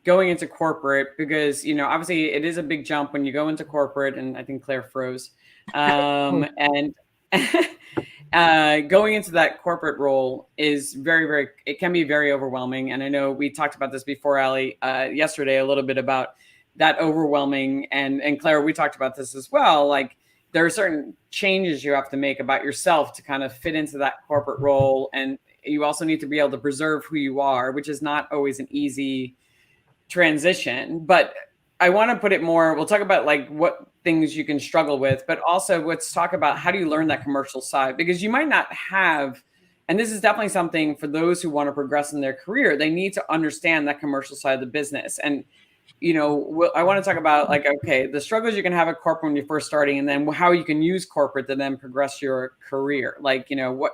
going into corporate, because obviously it is a big jump when you go into corporate, and I think Claire froze. And going into that corporate role is very, it can be very overwhelming. And I know we talked about this before, Ali, yesterday, a little bit about that overwhelming. And Claire, we talked about this as well. Like, there are certain changes you have to make about yourself to kind of fit into that corporate role. And you also need to be able to preserve who you are, which is not always an easy transition. But I want to put it more, we'll talk about like what things you can struggle with, but also let's talk about how do you learn that commercial side, because you might not have, and this is definitely something for those who want to progress in their career, they need to understand that commercial side of the business. And, I want to talk about like, okay, the struggles you can have at corporate when you're first starting, and then how you can use corporate to then progress your career. Like,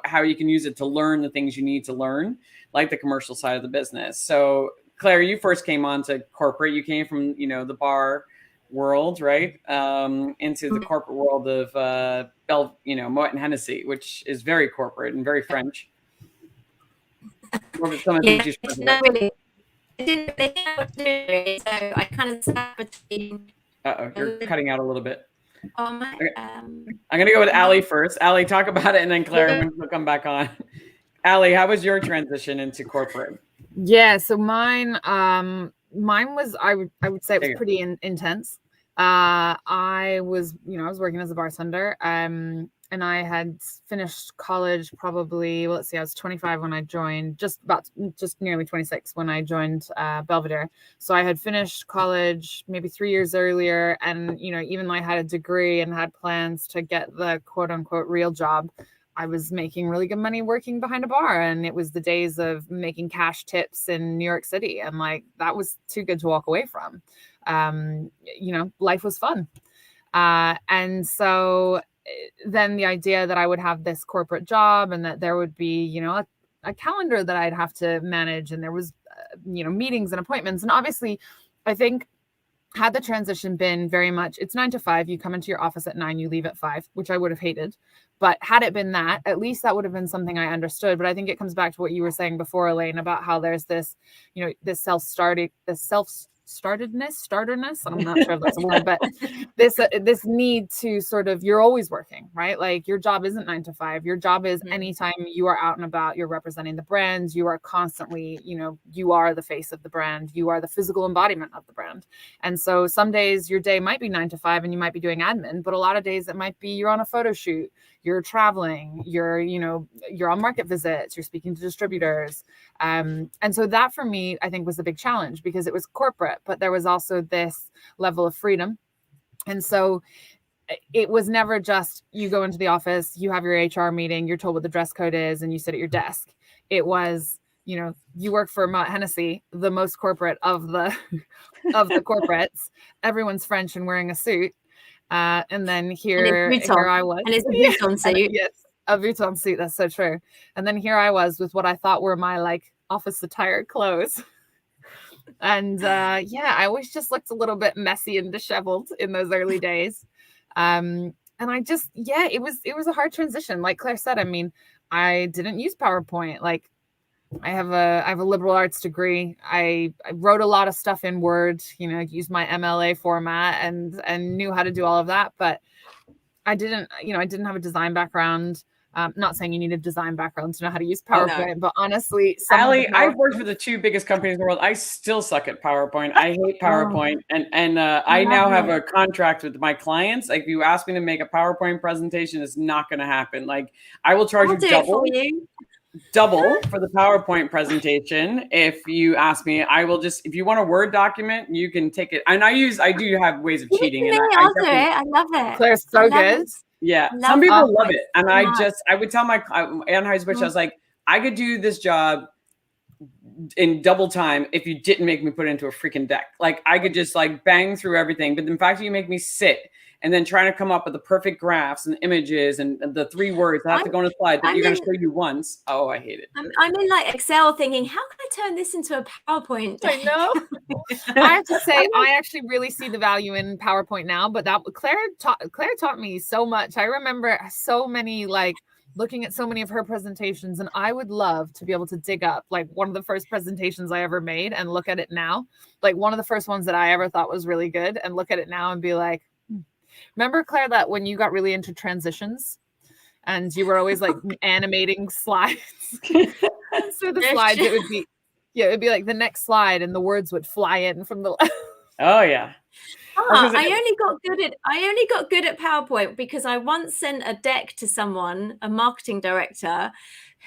how you can use it to learn the things you need to learn, like the commercial side of the business. So Claire, you first came on to corporate. You came from, the bar world, right? Into the corporate world of Moet and Hennessy, which is very corporate and very French. Some of the things you struggle with. They didn't know what to do, so I kind of sat between. You're cutting out a little bit. I'm going to go with Ali first. Ali, talk about it, and then Claire will come back on. Ali, how was your transition into corporate? Yeah, so mine was, I would say it was pretty intense. I was working as a bartender, and I had finished college probably, I was 25 when I joined, just nearly 26 when I joined Belvedere. So I had finished college maybe 3 years earlier, and even though I had a degree and had plans to get the quote unquote real job, I was making really good money working behind a bar, and it was the days of making cash tips in New York City. And like, that was too good to walk away from. Life was fun. And so then the idea that I would have this corporate job and that there would be, a calendar that I'd have to manage, and there was, meetings and appointments. And obviously I think, had the transition been very much, it's 9 to 5, you come into your office at 9, you leave at 5, which I would have hated. But had it been that, at least that would have been something I understood. But I think it comes back to what you were saying before, Elaine, about how there's this, this starterness. I'm not sure if that's a word, but this need to sort of, you're always working, right? Like, your job isn't 9 to 5. Your job is anytime you are out and about, you're representing the brand. You are constantly, you are the face of the brand. You are the physical embodiment of the brand. And so some days your day might be 9 to 5 and you might be doing admin, but a lot of days it might be you're on a photo shoot, you're traveling, you're on market visits, you're speaking to distributors. And so that for me, I think, was a big challenge, because it was corporate, but there was also this level of freedom. And so it was never just, you go into the office, you have your HR meeting, you're told what the dress code is, and you sit at your desk. It was, you work for Moet Hennessy, the most corporate of the corporates. Everyone's French and wearing a suit. And then here I was. And it's a Vuitton suit. Yes, a Vuitton suit. That's so true. And then here I was with what I thought were my like office attire clothes. And I always just looked a little bit messy and disheveled in those early days. And I just, it was a hard transition. Like Claire said, I mean, I didn't use PowerPoint. Like, I have a liberal arts degree. I wrote a lot of stuff in Word, used my MLA format and knew how to do all of that. But I didn't have a design background. Not saying you need a design background to know how to use PowerPoint, but honestly, Ali, I've worked for the 2 biggest companies in the world. I still suck at PowerPoint. I hate PowerPoint. And I now have a contract with my clients. Like, if you ask me to make a PowerPoint presentation, it's not going to happen. Like, I will charge you double for the PowerPoint presentation. If you ask me, I will just, if you want a Word document, you can take it. And I do have ways of cheating. And I'll do it. I love it. Claire's so good. Yeah. Some people love it. And I would tell my Anheuser-Busch, I was like, I could do this job in double time if you didn't make me put it into a freaking deck. Like I could just like bang through everything, but the fact that you make me sit and then trying to come up with the perfect graphs and images and the 3 words that have to go on a slide that you're going to show you once. Oh, I hate it. I'm in like Excel thinking, how can I turn this into a PowerPoint? I know. I have to say, I actually really see the value in PowerPoint now, but that Claire taught me so much. I remember so many, like looking at so many of her presentations, and I would love to be able to dig up like one of the first presentations I ever made and look at it now. Like one of the first ones that I ever thought was really good, and look at it now and be like, remember, Claire, that when you got really into transitions and you were always like animating slides? So the slides, it would be like the next slide and the words would fly in from the Oh yeah. I only got good at PowerPoint because I once sent a deck to someone, a marketing director,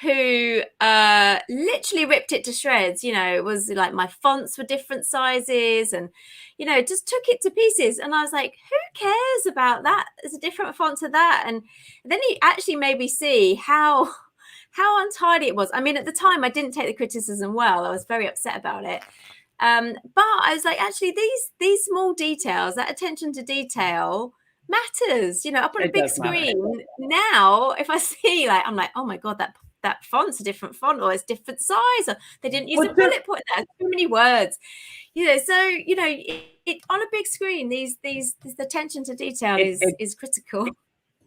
who literally ripped it to shreds. You know, it was like my fonts were different sizes and, you know, just took it to pieces. And I was like, who cares about that? There's a different font to that. And then he actually made me see how untidy it was. I mean, at the time, I didn't take the criticism well. I was very upset about it. But I was like, actually, these small details, that attention to detail matters, you know, up on a big screen. Now, if I see like, I'm like, oh my God, that font's a different font, or it's different size, or they didn't use a bullet point there, too many words, you know. So, you know, it on a big screen, this attention to detail is critical.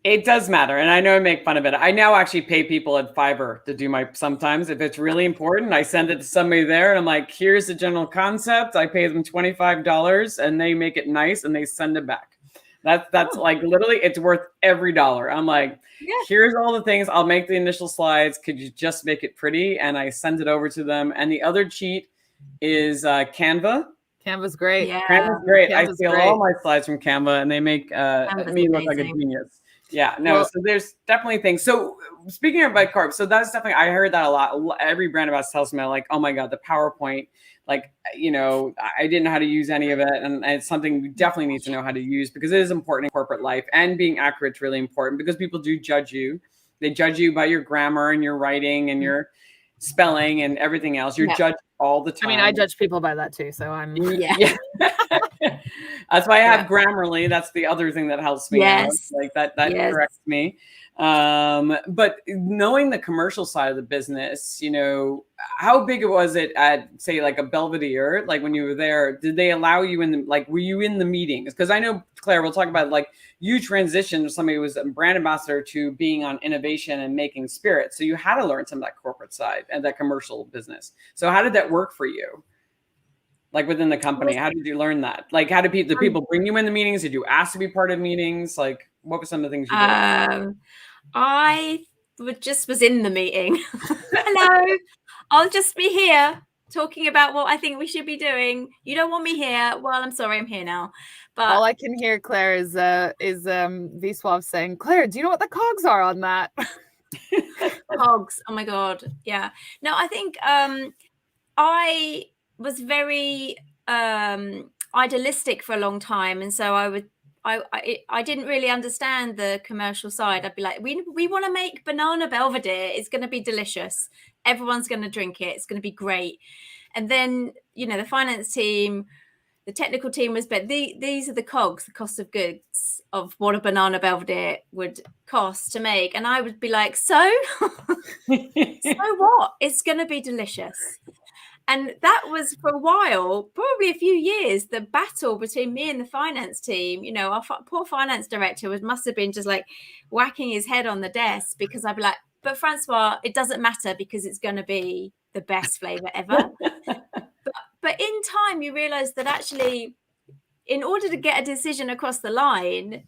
It does matter. And I know I make fun of it. I now actually pay people at Fiverr to do sometimes if it's really important, I send it to somebody there and I'm like, here's the general concept. I pay them $25 and they make it nice and they send it back. That's like literally it's worth every dollar. I'm like, here's all the things. I'll make the initial slides. Could you just make it pretty? And I send it over to them. And the other cheat is Canva. Canva's great. Yeah. Canva's great. I steal all my slides from Canva and they make me look like a genius. Yeah, no, well, so there's definitely things. So speaking of bicarb, so that's definitely, I heard that a lot. Every brand about tells me like, oh my God, the PowerPoint, like, you know, I didn't know how to use any of it. And it's something we definitely need to know how to use because it is important in corporate life, and being accurate is really important because people do judge you. They judge you by your grammar and your writing and your spelling and everything else. You're judged all the time. I mean, I judge people by that too. So I'm That's why I have Grammarly. That's the other thing that helps me out. Like that corrects me. But knowing the commercial side of the business, you know, how big was it at, say, like a Belvedere? Like when you were there, did they allow you in were you in the meetings? Because I know, Claire, we'll talk about like you transitioned from somebody who was a brand ambassador to being on innovation and making spirits. So you had to learn some of that corporate side and that commercial business. So how did that work for you? Like within the company, how did you learn that? Like, how did people bring you in the meetings? Did you ask to be part of meetings? Like, what were some of the things you did? I was in the meeting. Hello, I'll just be here talking about what I think we should be doing. You don't want me here. Well, I'm sorry, I'm here now. But all I can hear, Claire, is Viswav saying, Claire, do you know what the cogs are on that? Cogs. Oh my God. Yeah. No, I think I was very idealistic for a long time, and so I didn't really understand the commercial side. I'd be like, we want to make banana Belvedere. It's going to be delicious. Everyone's going to drink it. It's going to be great. And then, you know, the finance team, the technical team was, but these are the cogs, the cost of goods of what a banana Belvedere would cost to make. And I would be like, so what? It's going to be delicious. And that was for a while, probably a few years, the battle between me and the finance team. You know, our poor finance director must have been just like whacking his head on the desk because I'd be like, but Francois, it doesn't matter because it's going to be the best flavor ever. But in time, you realize that actually, in order to get a decision across the line,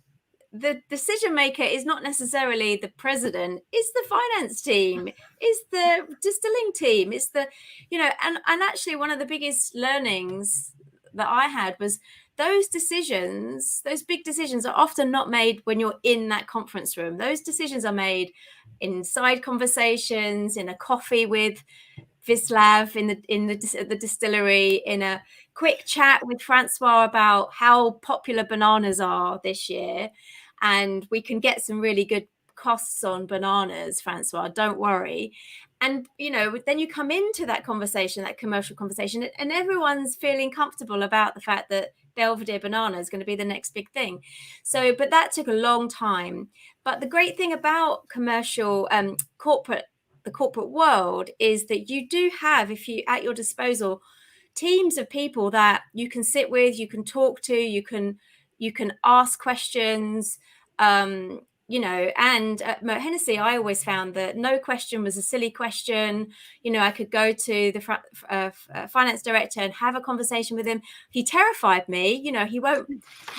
the decision maker is not necessarily the president, it's the finance team, it's the distilling team, it's the, you know, and actually one of the biggest learnings that I had was those decisions, those big decisions are often not made when you're in that conference room. Those decisions are made in side conversations, in a coffee with Vislav in the distillery, in a quick chat with Francois about how popular bananas are this year. And we can get some really good costs on bananas, Francois, don't worry. And, then you come into that conversation, that commercial conversation, and everyone's feeling comfortable about the fact that Belvedere banana is going to be the next big thing. So, but that took a long time. But the great thing about commercial, the corporate world is that you do have, if you at your disposal, teams of people that you can sit with, you can talk to, you can ask questions. And at Moat Hennessy, I always found that no question was a silly question. I could go to the finance director and have a conversation with him. He terrified me. He won't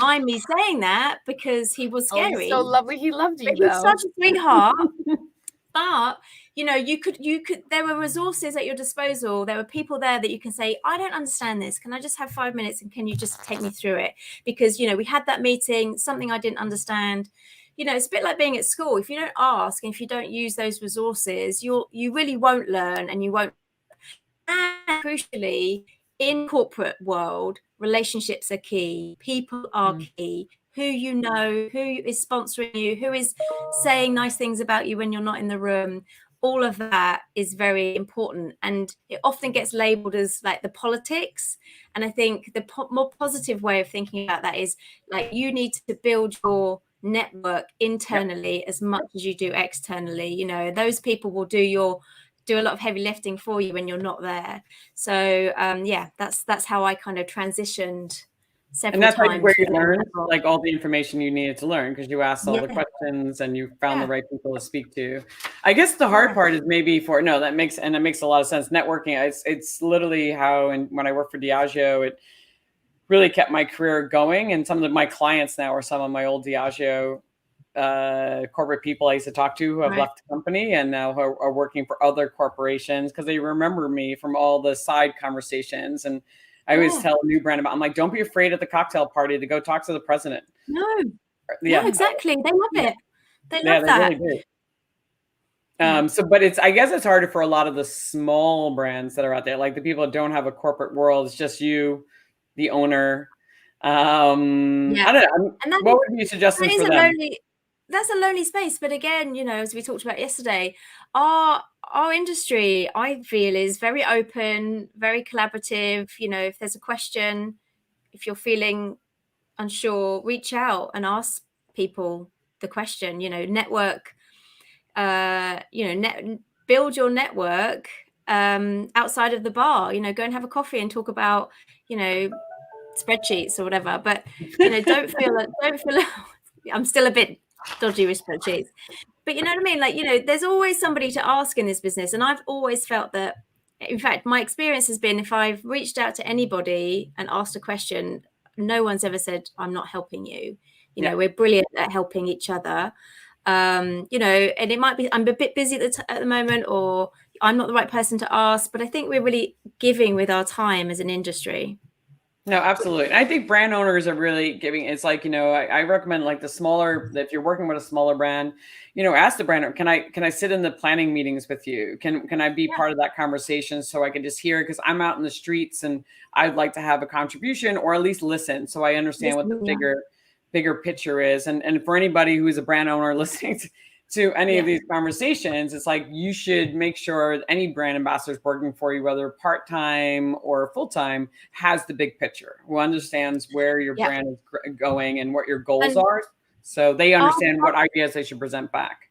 mind me saying that because he was scary. Oh, he's so lovely. He loved you, though. He's such a sweetheart. But you could. There were resources at your disposal. There were people there that you can say, I don't understand this. Can I just have 5 minutes and can you just take me through it? Because we had that meeting, something I didn't understand. It's a bit like being at school. If you don't ask and if you don't use those resources, you really won't learn, and you won't. And crucially, in corporate world, relationships are key. People are key. Who who is sponsoring you, who is saying nice things about you when you're not in the room. All of that is very important, and it often gets labeled as like the politics. And I think the more positive way of thinking about that is like you need to build your network internally as much as you do externally. Those people will do a lot of heavy lifting for you when you're not there. So that's how I kind of transitioned several times. And that's like where you learned like all the information you needed to learn, because you asked all the questions and you found the right people to speak to. I guess the hard part is maybe that makes a lot of sense. Networking, it's literally how, and when I worked for Diageo, it really kept my career going. And some of my clients now are some of my old Diageo corporate people I used to talk to who have left the company and now are working for other corporations because they remember me from all the side conversations. And I always tell a new brand I'm like, don't be afraid at the cocktail party to go talk to the president. No, exactly. They love it. They love that. Really do. But I guess it's harder for a lot of the small brands that are out there, like the people that don't have a corporate world. It's just you, the owner. I don't know. What would you suggest for them? That's a lonely space. But again, as we talked about yesterday, our industry, I feel, is very open, very collaborative. If there's a question, if you're feeling unsure, reach out and ask people the question. Network. Build your network outside of the bar. Go and have a coffee and talk about spreadsheets or whatever. But don't feel. I'm still a bit dodgy with spreadsheets, but you know what I mean. Like there's always somebody to ask in this business, and I've always felt that. In fact, my experience has been if I've reached out to anybody and asked a question, no one's ever said I'm not helping you. We're brilliant at helping each other. And it might be I'm a bit busy at the moment, or I'm not the right person to ask, but I think we're really giving with our time as an industry. No, absolutely. And I think brand owners are really giving. It's like, I recommend like the smaller, if you're working with a smaller brand, ask the brand owner, can I sit in the planning meetings with you? Can I be part of that conversation so I can just hear it? Because I'm out in the streets and I'd like to have a contribution, or at least listen so I understand what the bigger picture is. And for anybody who is a brand owner listening to any of these conversations, it's like you should make sure any brand ambassador is working for you, whether part-time or full-time, has the big picture, who understands where your brand is going and what your goals are, so they understand what ideas they should present back.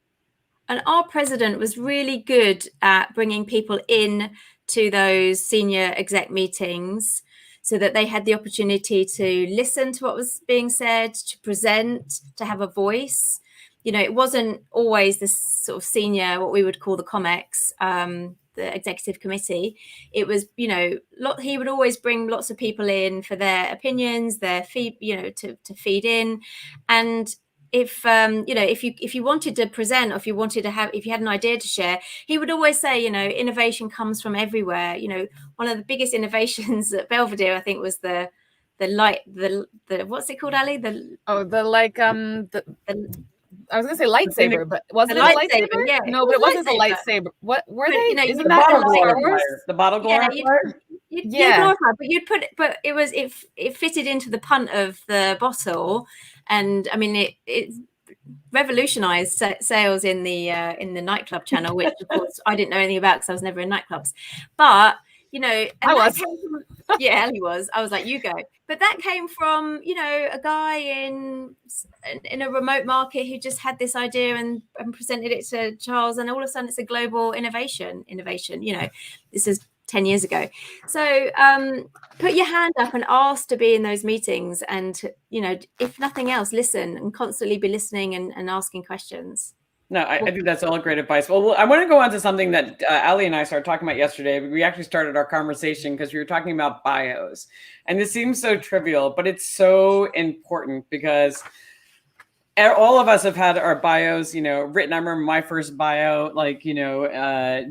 And our president was really good at bringing people in to those senior exec meetings so that they had the opportunity to listen to what was being said, to present, to have a voice. It wasn't always this sort of senior, what we would call the COMEX, the executive committee. It was, he would always bring lots of people in for their opinions, their feed, to feed in. And if you wanted to present, or if you had an idea to share, he would always say, innovation comes from everywhere. One of the biggest innovations at Belvedere, I think, was the what's it called, Ali? I was gonna say lightsaber, but wasn't it a lightsaber? Yeah, no, but it wasn't a lightsaber. What were they? Isn't the that bottle Star Wars? The bottle glorifier? But it fitted into the punt of the bottle, and I mean it revolutionized sales in the nightclub channel, which of course I didn't know anything about because I was never in nightclubs. But I was. Yeah, Ellie was. I was like, you go. But that came from, a guy in a remote market who just had this idea and presented it to Charles, and all of a sudden it's a global innovation. This is 10 years ago. So put your hand up and ask to be in those meetings, and if nothing else, listen, and constantly be listening and asking questions. No, I think that's all great advice. Well, I want to go on to something that Ali and I started talking about yesterday. We actually started our conversation because we were talking about bios. And this seems so trivial, but it's so important because all of us have had our bios, written. I remember my first bio,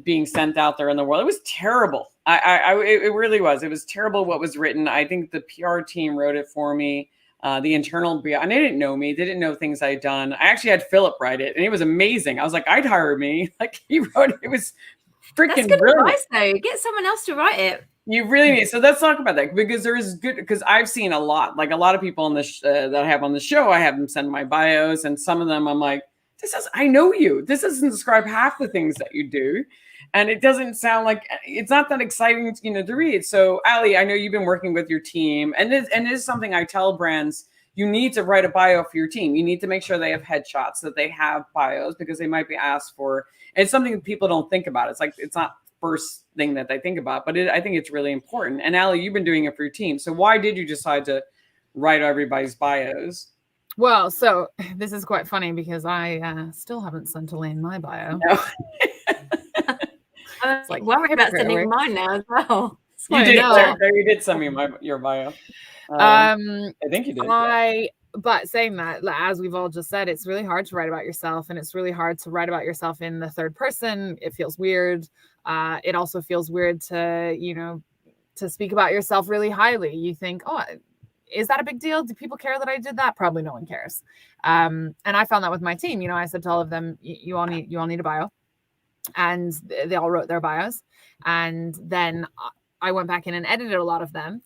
being sent out there in the world. It was terrible. It really was. It was terrible what was written. I think the PR team wrote it for me. The internal bio, and they didn't know me. They didn't know things I'd done. I actually had Philip write it, and it was amazing. I was like, I'd hire me. Like, he wrote it. It was freaking That's good brilliant. advice, though. Get someone else to write it. You really need. So let's talk about that, because there is good. Because I've seen a lot of people on this that I have on the show. I have them send my bios, and some of them I'm like, I know you. This doesn't describe half the things that you do. And it doesn't sound like, it's not that exciting, to read. So, Ali, I know you've been working with your team, and it is something I tell brands: you need to write a bio for your team. You need to make sure they have headshots, that they have bios, because they might be asked for. And it's something that people don't think about. It's like, it's not the first thing that they think about, but I think it's really important. And Ali, you've been doing it for your team. So why did you decide to write everybody's bios? Well, so this is quite funny because I still haven't sent Elaine my bio. No. I was like, worried about sending mine now as well. You did send me your bio. I think you did. But saying that, as we've all just said, it's really hard to write about yourself, and it's really hard to write about yourself in the third person. It feels weird. It also feels weird to speak about yourself really highly. You think, oh, is that a big deal? Do people care that I did that? Probably no one cares. And I found that with my team. I said to all of them, you all need a bio. And they all wrote their bios. And then I went back in and edited a lot of them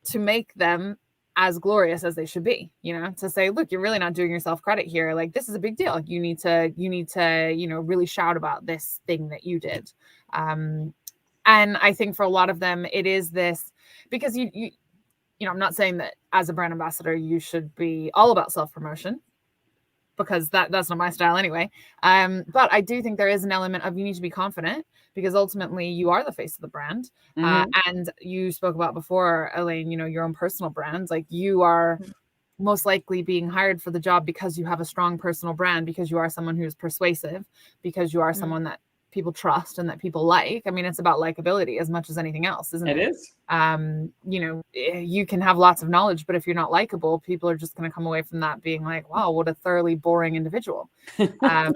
to make them as glorious as they should be, to say, look, you're really not doing yourself credit here. Like, this is a big deal. You need to, really shout about this thing that you did. And I think for a lot of them, it is this, because I'm not saying that as a brand ambassador, you should be all about self-promotion, because that's not my style anyway. But I do think there is an element of, you need to be confident, because ultimately you are the face of the brand. Mm-hmm. And you spoke about before, Elaine, your own personal brand. Like, you are most likely being hired for the job because you have a strong personal brand, because you are someone who's persuasive, because you are someone that people trust and that people like. I mean, it's about likability as much as anything else, isn't it? It is. You can have lots of knowledge, but if you're not likable, people are just going to come away from that being like, wow, what a thoroughly boring individual. There are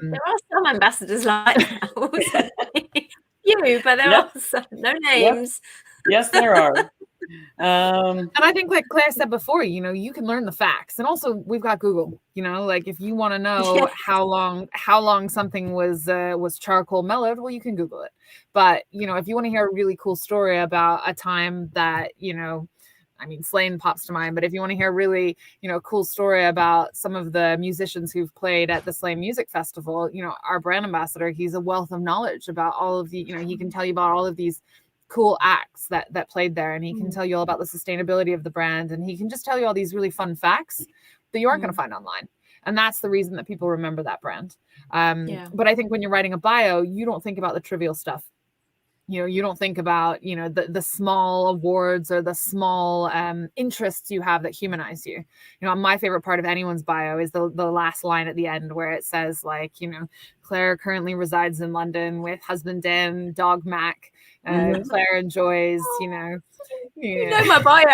some ambassadors like that. But there are some, no names. Yes, there are. And I think, like Claire said before, you can learn the facts, and also we've got Google. Like, if you want to know how long something was charcoal mellowed, well, you can Google it. But if you want to hear a really cool story about a time that Slane pops to mind, but if you want to hear a really cool story about some of the musicians who've played at the Slane Music Festival, our brand ambassador, he's a wealth of knowledge about all of the he can tell you about all of these cool acts that played there, and he can tell you all about the sustainability of the brand, and he can just tell you all these really fun facts that you aren't going to find online. And that's the reason that people remember that brand. But I think when you're writing a bio, you don't think about the trivial stuff. You don't think about, the small awards or the small interests you have that humanize you. My favorite part of anyone's bio is the last line at the end, where it says, like, Claire currently resides in London with husband Dan, dog Mac. Claire enjoys, you know my bio.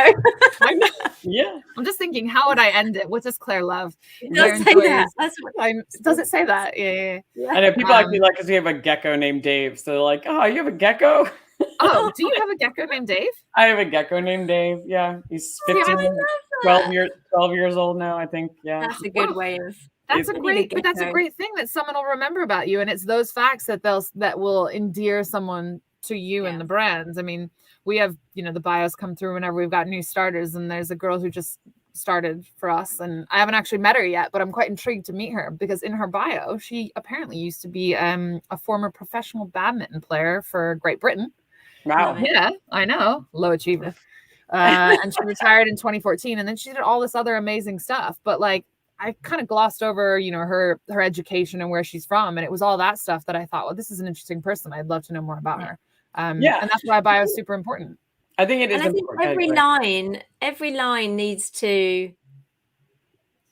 I know. Yeah. I'm just thinking, how would I end it? What does Claire love? It does say that. Does it say that? Yeah. I know people actually like, because we have a gecko named Dave. So they're like, oh, you have a gecko? Oh, do you have a gecko named Dave? I have a gecko named Dave. Yeah. He's 15, 12 years old now, I think. Yeah. That's a good way of... That's a great thing that someone will remember about you. And it's those facts that will endear someone to you and the brands. I mean, we have, the bios come through whenever we've got new starters, and there's a girl who just started for us, and I haven't actually met her yet, but I'm quite intrigued to meet her because in her bio, she apparently used to be a former professional badminton player for Great Britain. Wow. Yeah, I know. Low achiever. And she retired in 2014, and then she did all this other amazing stuff. But like, I kind of glossed over, you know, her education and where she's from, and it was all that stuff that I thought, well, this is an interesting person. I'd love to know more about her. And that's why bio is super important. I think it is. And I think every line needs to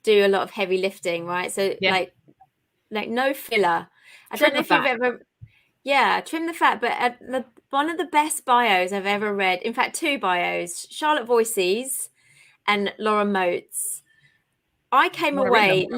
do a lot of heavy lifting, right? So like no filler. I don't know if you've ever, trim the fat. But one of the best bios I've ever read, in fact, 2 bios, Charlotte Voices and Laura Moats. I came away,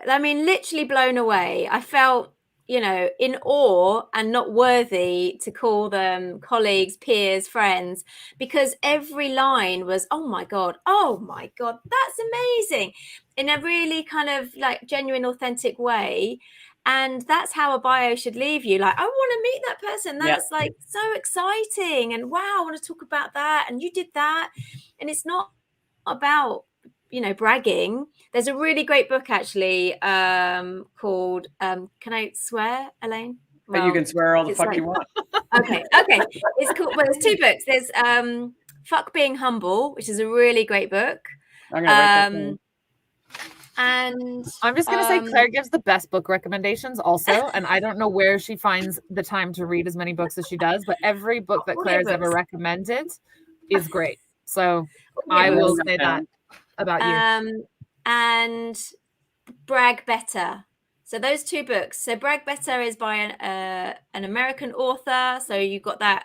I mean, literally blown away. I felt, you know, in awe and not worthy to call them colleagues, peers, friends, because every line was, oh my God, that's amazing, in a really kind of like genuine, authentic way. And that's how a bio should leave you. Like, I want to meet that person. That's like so exciting. And wow, I want to talk about that. And you did that. And it's not about, you know, bragging. There's a really great book actually called can I swear, Elaine? Well, you can swear all the fuck you want. Okay. It's called, well, there's 2 books. There's Fuck Being Humble, which is a really great book. I'm gonna write that down. And I'm just gonna say Claire gives the best book recommendations also, and I don't know where she finds the time to read as many books as she does, but every book that Claire's ever recommended is great. So I will say that about you. And Brag Better. So those 2 books. So Brag Better is by an American author. So you've got that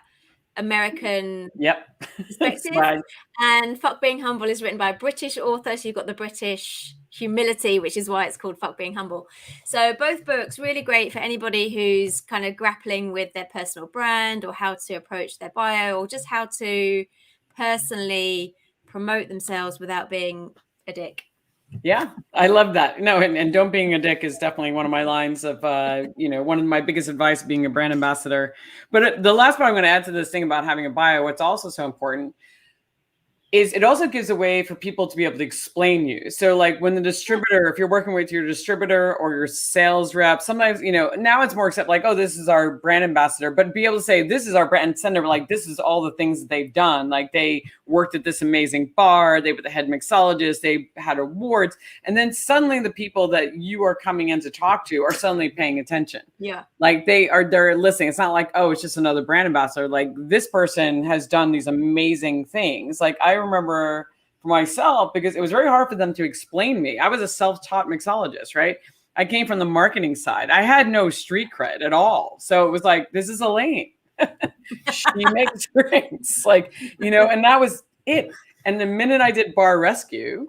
American perspective. And Fuck Being Humble is written by a British author. So you've got the British humility, which is why it's called Fuck Being Humble. So both books really great for anybody who's kind of grappling with their personal brand or how to approach their bio or just how to personally promote themselves without being a dick. Yeah, I love that. No, and don't being a dick is definitely one of my lines of, you know, one of my biggest advice being a brand ambassador. But the last part I'm going to add to this thing about having a bio, what's also so important is it also gives a way for people to be able to explain you. So like when the distributor, if you're working with your distributor or your sales rep, sometimes, you know, now it's more accept like, oh, this is our brand ambassador, but be able to say, this is our brand and send them like, this is all the things that they've done. Like they worked at this amazing bar, they were the head mixologist, they had awards. And then suddenly the people that you are coming in to talk to are suddenly paying attention. Yeah. Like they're listening. It's not like, oh, it's just another brand ambassador. Like this person has done these amazing things. Like I remember for myself, because it was very hard for them to explain me. I was a self-taught mixologist, right? I came from the marketing side. I had no street cred at all. So it was like, this is Elaine. She makes drinks, like, you know, and that was it. And the minute I did Bar Rescue,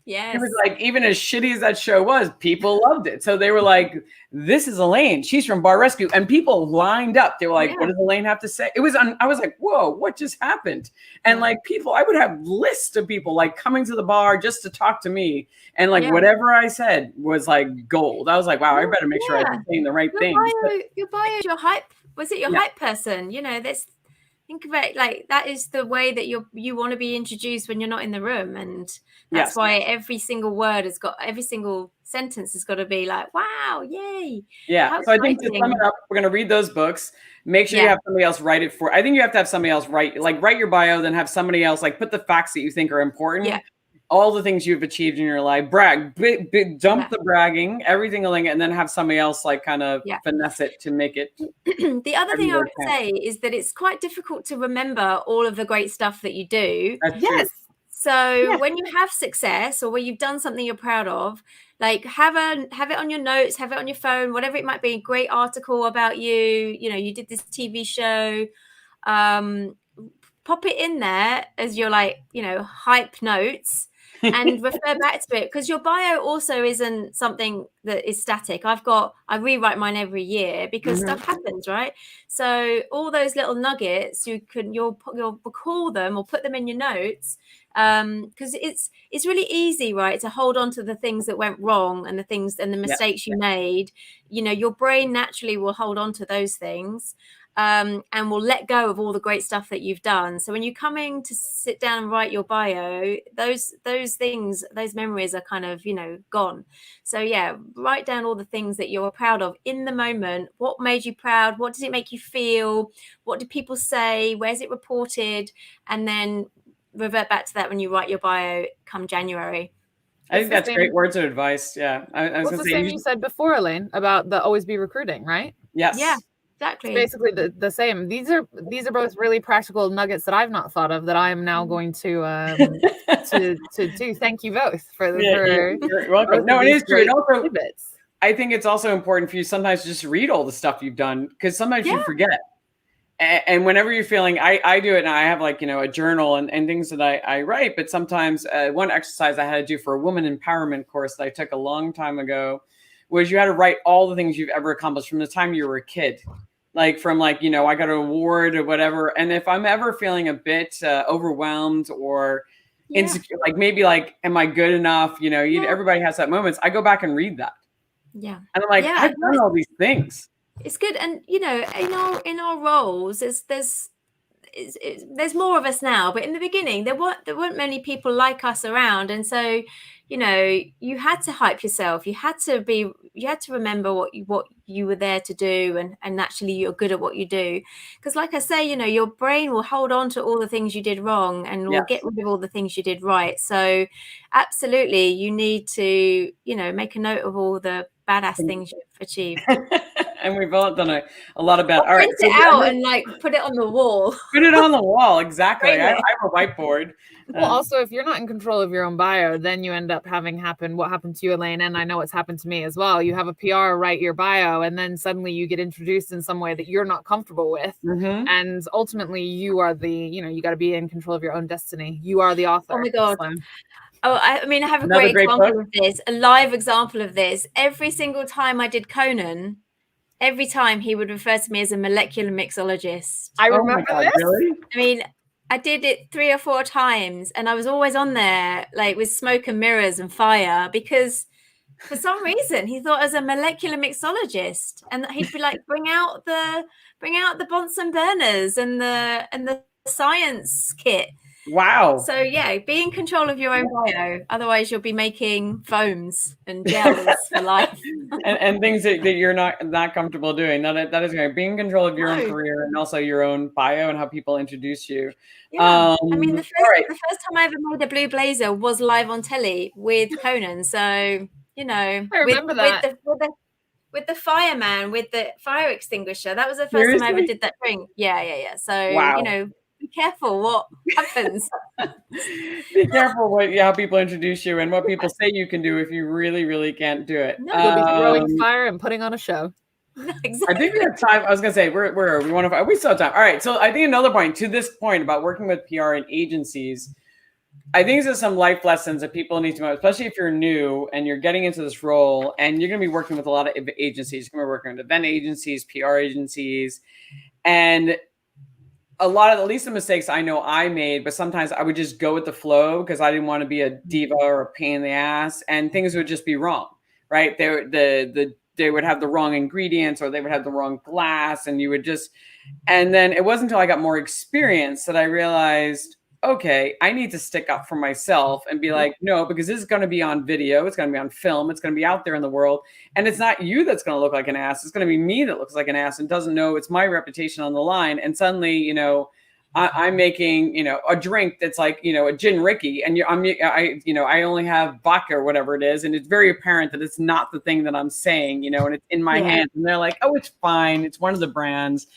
it was like, even as shitty as that show was, people loved it. So they were like, this is Elaine. She's from Bar Rescue. And people lined up. They were like, what does Elaine have to say? It was, I was like, whoa, what just happened? And like people, I would have lists of people like coming to the bar just to talk to me. And like whatever I said was like gold. I was like, wow, I better make sure I'm saying the right thing. Your bio, your hype. Was it your hype person? You know, think of it like that is the way that you want to be introduced when you're not in the room, and that's why every single word has got, every single sentence has got to be like, wow, yay. Yeah. So I think to sum it up, we're going to read those books. Make sure you have somebody else write it for. I think you have to have somebody else write your bio, then have somebody else like put the facts that you think are important. Yeah. All the things you've achieved in your life, brag, dump the bragging, everything, and then have somebody else like kind of finesse it to make it. The other thing I would say is that it's quite difficult to remember all of the great stuff that you do. Yes. So when you have success or when you've done something you're proud of, like have it on your notes, have it on your phone, whatever it might be, a great article about you, you know, you did this TV show, pop it in there as your like, you know, hype notes. And refer back to it, because your bio also isn't something that is static. I rewrite mine every year because stuff happens, right? So all those little nuggets, you'll recall them or put them in your notes, because it's really easy, right, to hold on to the things that went wrong and the mistakes you made. You know, your brain naturally will hold on to those things. and will let go of all the great stuff that you've done. So when you're coming to sit down and write your bio, those things, those memories are kind of, gone. So yeah, write down all the things that you're proud of in the moment. What made you proud? What did it make you feel? What did people say? Where's it reported? And then revert back to that when you write your bio come January. I think that's great words of advice. Yeah. I was the same you said before, Elaine, about the always be recruiting, right? Yes. Yeah, exactly. It's basically the same. These are both really practical nuggets that I've not thought of that I am now going to do. Thank you both for you're welcome. No, it is true. Also, I think it's also important for you sometimes to just read all the stuff you've done, because sometimes you forget. And whenever you're feeling, I do it, and I have a journal and things that I write. But sometimes one exercise I had to do for a woman empowerment course that I took a long time ago was you had to write all the things you've ever accomplished from the time you were a kid. From I got an award or whatever. And if I'm ever feeling a bit overwhelmed or insecure, am I good enough? Everybody has that moments. I go back and read that. Yeah. And I'm like, I've done all these things. It's good. And, in our roles, there's more of us now, but in the beginning, there weren't many people like us around. And so, you had to hype yourself. You had to remember what you were there to do, and actually you're good at what you do. Because like I say, your brain will hold on to all the things you did wrong and will get rid of all the things you did right. So absolutely, you need to, make a note of all the badass things you've achieved. And we've all done a lot of bad. All right, print it out and put it on the wall. Put it on the wall, exactly. I have a whiteboard. Well, also, if you're not in control of your own bio, then you end up having what happened to you, Elaine, and I know it's happened to me as well. You have a PR write your bio, and then suddenly you get introduced in some way that you're not comfortable with, and ultimately you are you got to be in control of your own destiny. You are the author. Oh my God. So. Oh, I have a great example of this, a live example of this. Every single time I did Conan, every time he would refer to me as a molecular mixologist. I remember this. Really? I mean, I did it 3 or 4 times, and I was always on there with smoke and mirrors and fire, because for some reason he thought I was a molecular mixologist, and he'd be like, bring out the Bunsen burners and the science kit. Wow. So yeah, be in control of your own bio. Otherwise you'll be making foams and gels for life. and things that you're not comfortable doing. That is great. Be in control of your own career, and also your own bio and how people introduce you. Yeah. I mean, the first time I ever made a blue blazer was live on telly with Conan. So, I remember that. With the fireman, with the fire extinguisher. That was the first time I ever did that drink. Yeah. So, wow. Be careful what happens. Be careful how people introduce you and what people say you can do if you really, really can't do it. No, you'll be throwing fire and putting on a show. No, exactly. I think we have time. I was gonna say where are we? We still have time. All right. So I think another point to this point about working with PR and agencies, I think there's some life lessons that people need to know, especially if you're new and you're getting into this role and you're gonna be working with a lot of agencies. You're gonna be working with event agencies, PR agencies, and a lot of, at least the mistakes I know I made, but sometimes I would just go with the flow because I didn't want to be a diva or a pain in the ass, and things would just be wrong, right? They would have the wrong ingredients, or they would have the wrong glass, and and then it wasn't until I got more experience that I realized, okay, I need to stick up for myself and be like, no, because this is going to be on video. It's going to be on film. It's going to be out there in the world. And it's not you that's going to look like an ass. It's going to be me that looks like an ass and doesn't know it's my reputation on the line. And suddenly, I'm making, a drink that's like, a gin Ricky, and I only have vodka or whatever it is. And it's very apparent that it's not the thing that I'm saying, and it's in my hands. And they're like, oh, it's fine. It's one of the brands.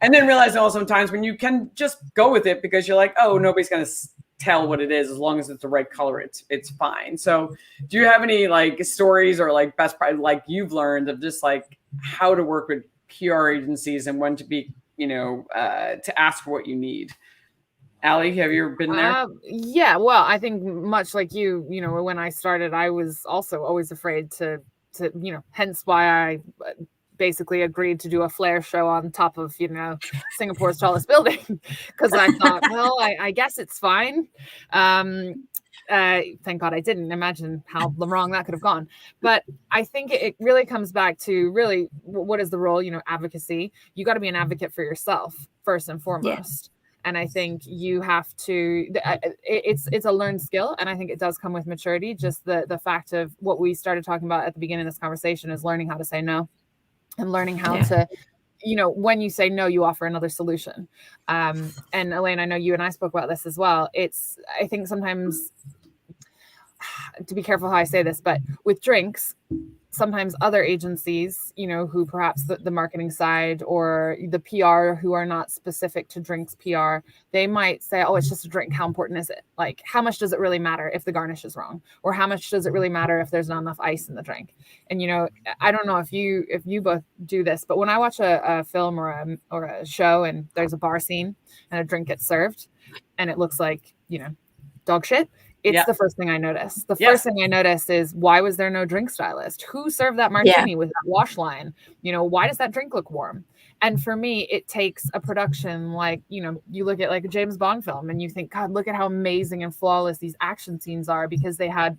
And then realize sometimes when you can just go with it because you're like, oh, nobody's going to tell what it is as long as it's the right color. It's fine. So do you have any stories or best practice you've learned of just how to work with PR agencies and when to be, to ask for what you need? Ali, have you ever been there? Yeah. Well, I think much like you, when I started, I was also always afraid to hence why I basically agreed to do a flare show on top of, Singapore's tallest building, because I thought, well, I guess it's fine. thank God I didn't. Imagine how wrong that could have gone. But I think it really comes back to really what is the role, advocacy. You got to be an advocate for yourself first and foremost. And I think you have to, it's a learned skill. And I think it does come with maturity. Just the fact of what we started talking about at the beginning of this conversation is learning how to say no and learning how to, when you say no, you offer another solution. And Elaine, I know you and I spoke about this as well. I think sometimes, to be careful how I say this, but with drinks, sometimes other agencies, who perhaps the marketing side or the PR who are not specific to drinks PR, they might say, oh, it's just a drink. How important is it? Like, how much does it really matter if the garnish is wrong? Or how much does it really matter if there's not enough ice in the drink? And, I don't know if you both do this, but when I watch a film or a show and there's a bar scene and a drink gets served and it looks like, dog shit, it's the first thing I notice. The first thing I notice is, why was there no drink stylist? Who served that martini with that wash line? Why does that drink look warm? And for me, it takes a production like, you look at like a James Bond film and you think, God, look at how amazing and flawless these action scenes are, because they had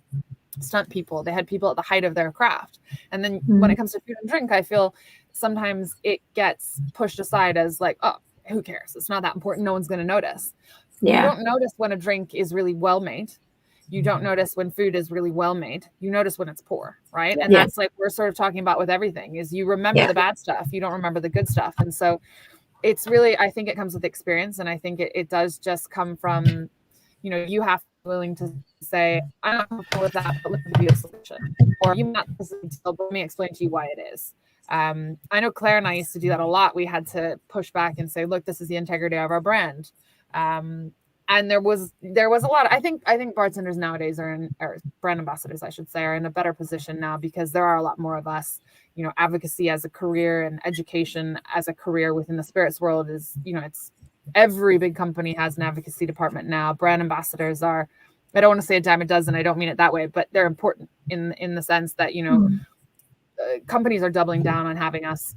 stunt people. They had people at the height of their craft. And then when it comes to food and drink, I feel sometimes it gets pushed aside as like, oh, who cares? It's not that important. No one's going to notice. You don't notice when a drink is really well made. You don't notice when food is really well made. You notice when it's poor, right? And that's like we're sort of talking about with everything, is you remember the bad stuff. You don't remember the good stuff. And so it's really, I think it comes with experience. And I think it does just come from, you have to be willing to say, I'm not comfortable with that, but let me give you a solution. Or you might not, but let me explain to you why it is. I know Claire and I used to do that a lot. We had to push back and say, look, this is the integrity of our brand. And there was a lot. I think bartenders nowadays or brand ambassadors, I should say, are in a better position now, because there are a lot more of us. Advocacy as a career and education as a career within the spirits world is, it's every big company has an advocacy department now. Brand ambassadors are, I don't want to say a dime a dozen. I don't mean it that way, but they're important in the sense that companies are doubling down on having us.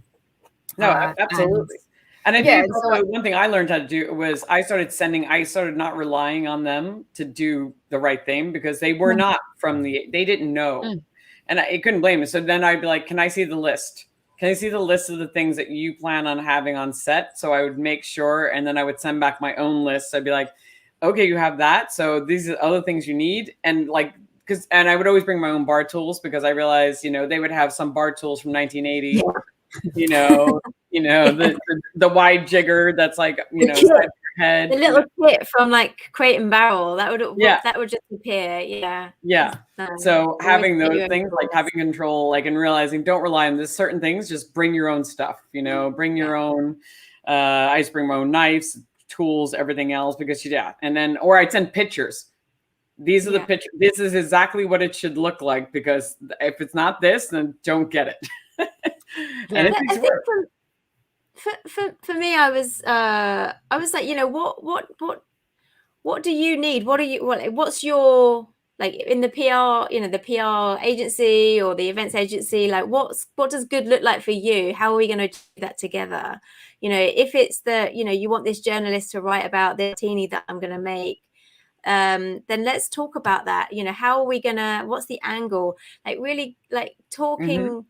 No, absolutely. And I think one thing I learned how to do was I started not relying on them to do the right thing, because they were not they didn't know. And I couldn't blame them. So then I'd be like, can I see the list? Can I see the list of the things that you plan on having on set? So I would make sure, and then I would send back my own list. I'd be like, okay, you have that. So these are other things you need. And and I would always bring my own bar tools, because I realized, they would have some bar tools from 1980, the wide jigger that's like, side of your head. The little kit from like Crate and Barrel that would just appear. So having those things, like having control, like, and realizing, don't rely on this certain things, just bring your own stuff, bring your own, I just bring my own knives, tools, everything else, because and then, or I'd send pictures. These are the pictures. This is exactly what it should look like, because if it's not this, then don't get it. And I think for me, I was like, what do you need? What's your, like, in the PR, the PR agency or the events agency, like what does good look like for you? How are we going to achieve that together? If it's you want this journalist to write about the martini that I'm going to make, then let's talk about that. How are we what's the angle? Like, really, like, talking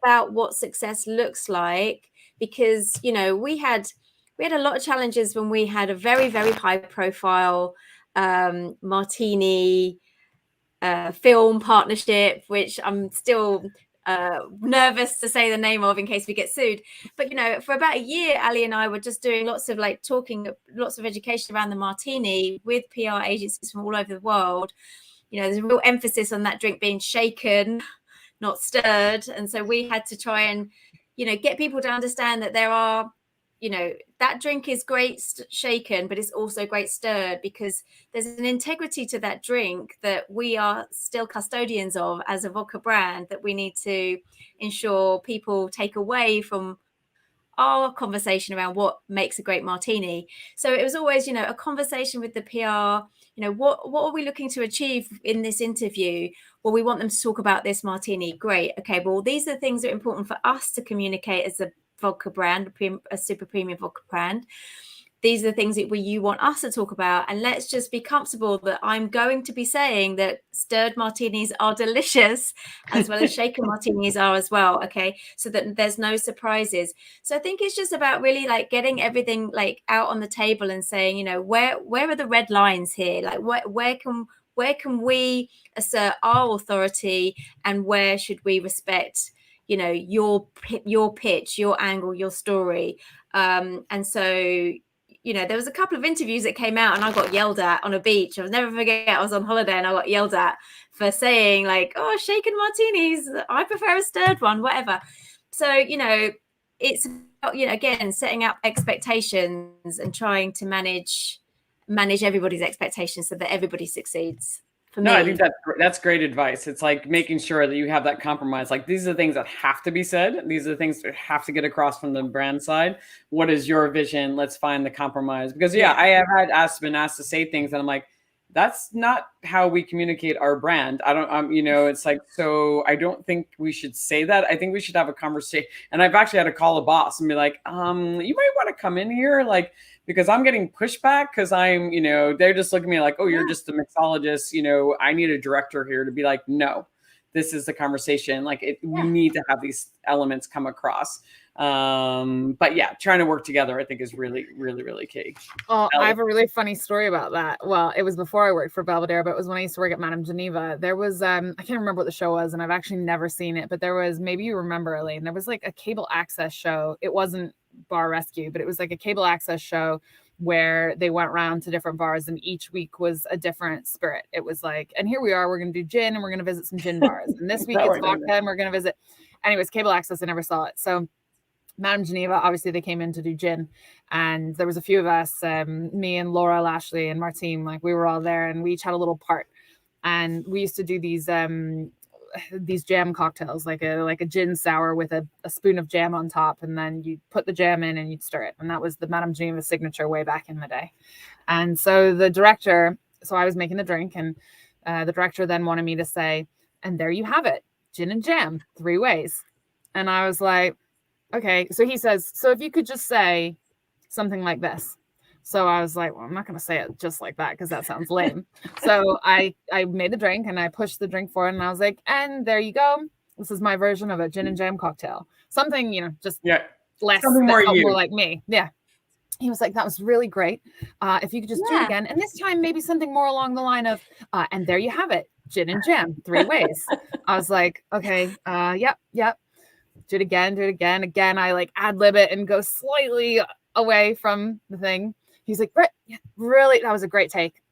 about what success looks like, because we had a lot of challenges when we had a very, very high profile martini film partnership, which I'm still nervous to say the name of in case we get sued. But for about a year, Ali and I were just doing lots of lots of education around the martini with PR agencies from all over the world. There's a real emphasis on that drink being shaken, not stirred. And so we had to try and get people to understand that there are that drink is great shaken, but it's also great stirred, because there's an integrity to that drink that we are still custodians of as a vodka brand, that we need to ensure people take away from our conversation around what makes a great martini. So it was always, a conversation with the PR, what are we looking to achieve in this interview? Well, we want them to talk about this martini. Great. Okay, well, these are things that are important for us to communicate as a vodka brand, a super premium vodka brand. these are the things that you want us to talk about, and let's just be comfortable that I'm going to be saying that stirred martinis are delicious as well as shaken martinis are as well, okay, so that there's no surprises. So I think it's just about really like getting everything like out on the table and saying, you know, where are the red lines here, like where can we assert our authority, and where should we respect, you know, your pitch, your angle, your story. And so, you know, there was a couple of interviews that came out and I got yelled at on a beach. I'll never forget, I was on holiday and I got yelled at for saying like, oh, shaken martinis, I prefer a stirred one, whatever. So, you know, it's, you know, again, setting up expectations and trying to manage everybody's expectations so that everybody succeeds. No, I think that's great advice. It's like making sure that you have that compromise. Like, these are the things that have to be said. These are the things that have to get across from the brand side. What is your vision? Let's find the compromise. Because I have been asked to say things and I'm like, that's not how we communicate our brand. I don't, you know, it's like, so I don't think we should say that. I think we should have a conversation. And I've actually had to call a boss and be like, you might want to come in here, like, because I'm getting pushback because I'm, you know, they're just looking at me like, oh, you're just a mixologist. You know, I need a director here to be like, no, this is the conversation. Like, we need to have these elements come across. But yeah, trying to work together, I think, is really, really, really key. Well, I have a really funny story about that. Well, it was before I worked for Belvedere, but it was when I used to work at Madame Geneva. There was, I can't remember what the show was, and I've actually never seen it, but there was, maybe you remember, Elaine, there was like a cable access show. It wasn't Bar Rescue, but it was like a cable access show where they went around to different bars and each week was a different spirit. It was like, and here we are, we're going to do gin and we're going to visit some gin bars. And this week it's vodka and we're going to visit. Anyways, cable access, I never saw it. So Madame Geneva, obviously they came in to do gin, and there was a few of us, me and Laura Lashley and Martine, like we were all there and we each had a little part, and we used to do these jam cocktails, like a gin sour with a spoon of jam on top, and then you put the jam in and you'd stir it, and that was the Madame Geneva signature way back in the day. And so the director, so I was making the drink, and the director then wanted me to say, and there you have it, gin and jam, 3 ways. And I was like, okay. So he says, so if you could just say something like this. So I was like, well, I'm not going to say it just like that because that sounds lame. So I made the drink and I pushed the drink forward and I was like, and there you go. This is my version of a gin and jam cocktail. Something, you know, just less, more like me. Yeah. He was like, that was really great. If you could just do it again. And this time, maybe something more along the line of, and there you have it, gin and jam, 3 ways. I was like, okay, yep. Do it again. Again, I like ad lib it and go slightly away from the thing. He's like, really, that was a great take.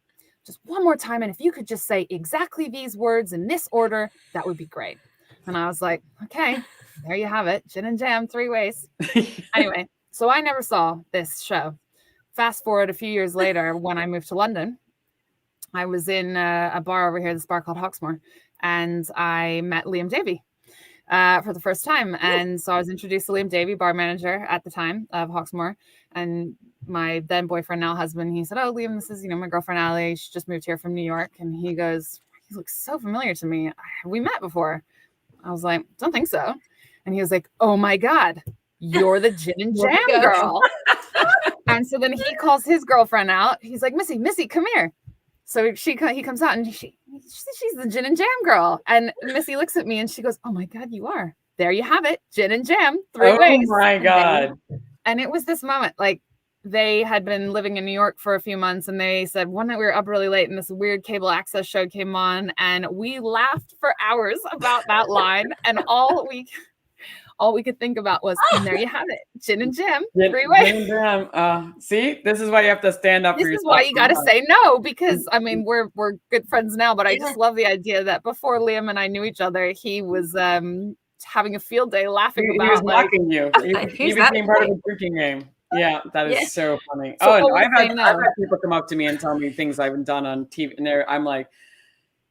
Just one more time. And if you could just say exactly these words in this order, that would be great. And I was like, okay, there you have it. Gin and jam, 3 ways. Anyway, so I never saw this show. Fast forward a few years later, when I moved to London, I was in a bar over here, this bar called Hawksmoor, and I met Liam Davey for the first time. And so I was introduced to Liam Davey, bar manager at the time of Hawksmoor, and my then boyfriend, now husband, he said, oh, Liam, this is, you know, my girlfriend, Ali. She just moved here from New York. And he goes, he looks so familiar to me. Have we met before? I was like, don't think so. And he was like, oh my God, you're the gin and jam girl. And so then he calls his girlfriend out. He's like, Missy, come here. So he comes out and she's the gin and jam girl. And Missy looks at me and she goes, oh my God, you are. There you have it. Gin and jam, 3 ways. Oh my God. And it was this moment, like they had been living in New York for a few months, and they said one night we were up really late and this weird cable access show came on, and we laughed for hours about that line. And all we could think about was, and there you have it, gin and jam, 3 ways. Gin and jam. See, this is why you have to stand up for yourself. This is why you got to say no, because I mean, we're good friends now, but I just love the idea that before Liam and I knew each other, he was having a field day laughing about. He was mocking you. He became part of the drinking game. Yeah, that is so funny. So no, I've had people come up to me and tell me things I've done on TV, and I'm like,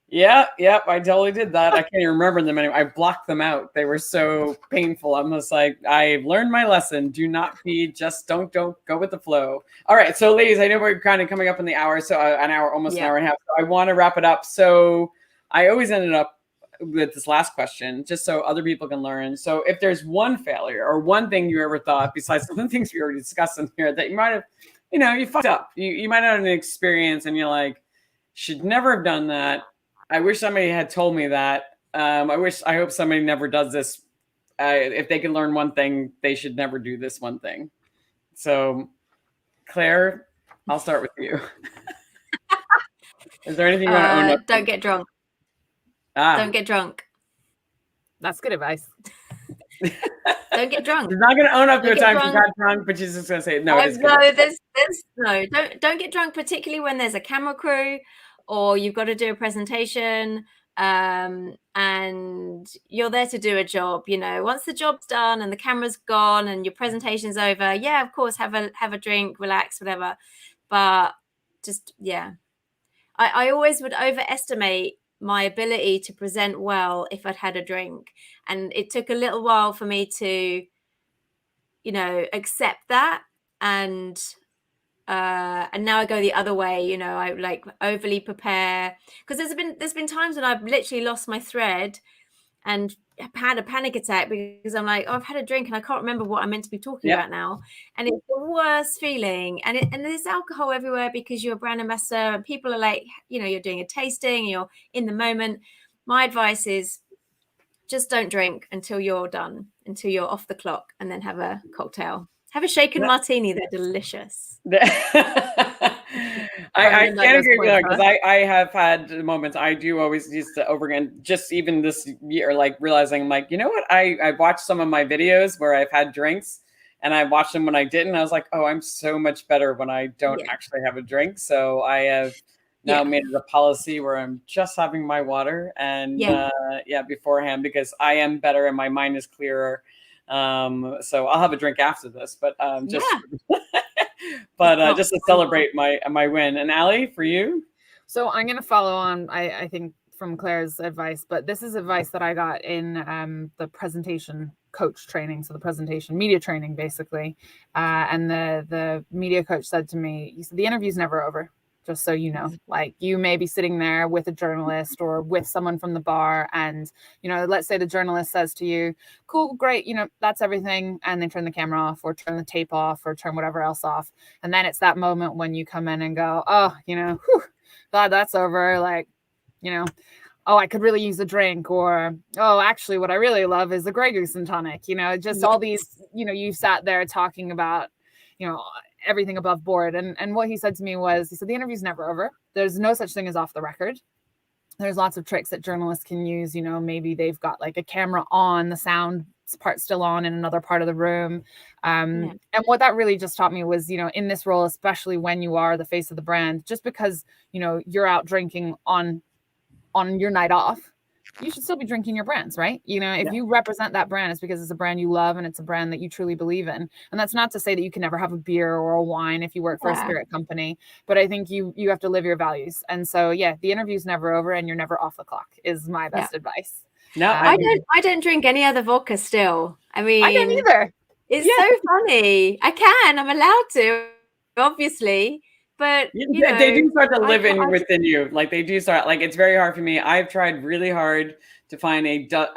yep, I totally did that. I can't even remember them anymore. I blocked them out. They were so painful. I'm just like, I've learned my lesson. Do not be, just don't go with the flow. All right, so ladies, I know we're kind of coming up in the hour, so an hour, almost an hour and a half. So I want to wrap it up. So I always ended up with this last question, just so other people can learn. So if there's one failure or one thing you ever thought, besides some of the things we already discussed in here, that you might have you fucked up. You might not have an experience and you're like, should never have done that. I wish somebody had told me that. I hope somebody never does this. If they can learn one thing, they should never do this one thing. So, Claire, I'll start with you. Is there anything you want to own up Don't to? get drunk. Ah. Don't get drunk. That's good advice. Don't get drunk. She's not going to own up to a Don't get time she drunk. got drunk, but she's just going to say, no, it is good. No, there's no, don't get drunk, particularly when there's a camera crew or you've got to do a presentation, and you're there to do a job. Once the job's done and the camera's gone and your presentation's over, yeah, of course, have a drink, relax, whatever. But just, yeah, I always would overestimate my ability to present well if I'd had a drink, and it took a little while for me to accept that, and now I go the other way. I like overly prepare, because there's been times when I've literally lost my thread and had a panic attack because I'm like, I've had a drink and I can't remember what I'm meant to be talking about now, and it's the worst feeling. And there's alcohol everywhere because you're a brand ambassador and people are like, you're doing a tasting, you're in the moment. My advice is just don't drink until you're done, until you're off the clock, and then have a cocktail. Have a shaken martini. They're delicious. I can't agree with her, because I have had moments. I do always used to over again, just even this year, like realizing I'm like, you know what? I watched some of my videos where I've had drinks and I watched them when I didn't. I was like, oh, I'm so much better when I don't actually have a drink. So I have now made it a policy where I'm just having my water and beforehand, because I am better and my mind is clearer. So I'll have a drink after this, but just just to celebrate my win. And Ali, for you? So I'm going to follow on, I think, from Claire's advice, but this is advice that I got in the presentation coach training. So the presentation media training, basically. And the media coach said to me, he said, the interview's never over. Just so you know, like, you may be sitting there with a journalist or with someone from the bar, and let's say the journalist says to you, cool, great, that's everything, and they turn the camera off or turn the tape off or turn whatever else off, and then it's that moment when you come in and go, oh, glad that's over, like, oh, I could really use a drink, or, oh, actually what I really love is a Grey Goose and tonic, just all these, you sat there talking about, everything above board. And what he said to me was, he said, the interview's never over. There's no such thing as off the record. There's lots of tricks that journalists can use. Maybe they've got like a camera on, the sound part still on in another part of the room. And what that really just taught me was, in this role, especially when you are the face of the brand, just because, you're out drinking on your night off, you should still be drinking your brands, right? If you represent that brand, it's because it's a brand you love and it's a brand that you truly believe in. And that's not to say that you can never have a beer or a wine if you work for a spirit company, but I think you have to live your values. And so, the interview's never over and you're never off the clock is my best advice. No, I don't drink any other vodka still. I mean, I don't either. It's so funny. I'm allowed to, obviously. But they do start to live within you. Like, they do start. Like, it's very hard for me. I've tried really hard to find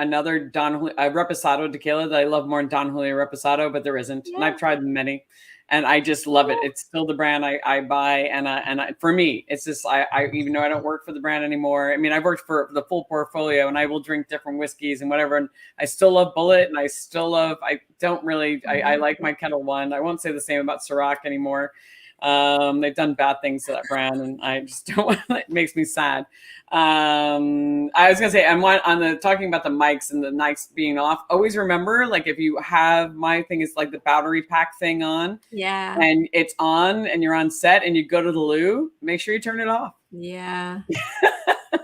another Reposado tequila that I love more than Don Julio Reposado, but there isn't. And I've tried many, and I just love it. It's still the brand I buy, and for me, it's just I even though I don't work for the brand anymore. I mean, I've worked for the full portfolio, and I will drink different whiskeys and whatever. And I still love Bullet, and I still love. I don't really. I like my Kettle One. I won't say the same about Ciroc anymore. They've done bad things to that brand, and I just don't want it. Makes me sad. I was gonna say, I'm on talking about the mics and the mics being off. Always remember, like, if you have, my thing is like the battery pack thing on, and it's on, and you're on set, and you go to the loo, make sure you turn it off.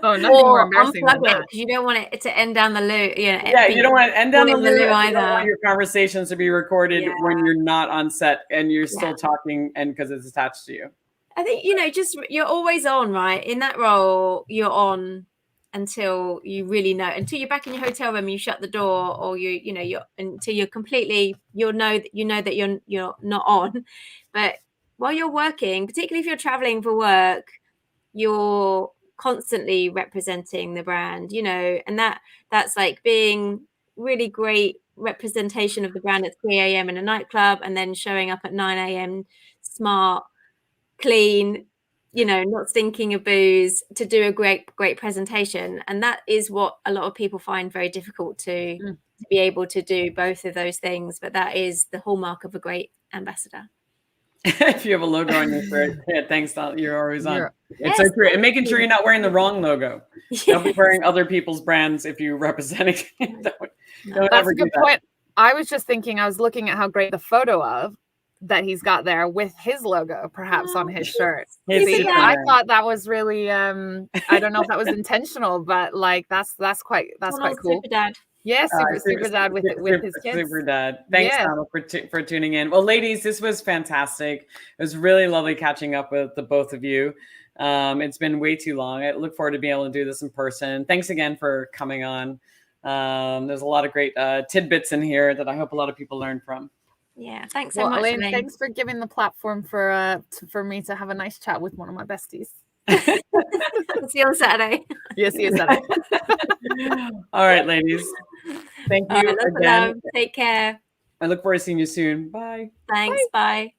Oh, nothing more embarrassing than that. You don't want it to end down the loo. You don't want it to end down the loo either. You don't want your conversations to be recorded when you're not on set and you're still talking, and because it's attached to you. I think, just you're always on, right? In that role, you're on until you really know, until you're back in your hotel room, you shut the door, or you're until you're completely, know that you're not on. But while you're working, particularly if you're traveling for work, you're constantly representing the brand, and that's like being really great representation of the brand at 3 a.m. in a nightclub, and then showing up at 9 a.m. smart clean, not stinking of booze, to do a great presentation. And that is what a lot of people find very difficult to be able to do both of those things. But that is the hallmark of a great ambassador. If you have a logo on your shirt, thanks, you're always on. It's Yes, so true. And making sure you're not wearing the wrong logo. Yes. Don't be wearing other people's brands if you're representing. don't That's ever a good do that. point. I was just thinking, I was looking at how great the photo of that he's got there with his logo perhaps on his shirt. I thought that was really I don't know if that was intentional, but like that's quite cool. Super dad. Yeah, super dad with his kids. Super dad. Thanks, Donald, for tuning in. Well, ladies, this was fantastic. It was really lovely catching up with the both of you. It's been way too long. I look forward to being able to do this in person. Thanks again for coming on. There's a lot of great tidbits in here that I hope a lot of people learn from. Yeah, thanks so much, Elaine. Thanks for giving the platform for me to have a nice chat with one of my besties. See you on Saturday. Yeah, see you Saturday. All right, ladies. Thank you again. Take care. I look forward to seeing you soon. Bye. Thanks. Bye.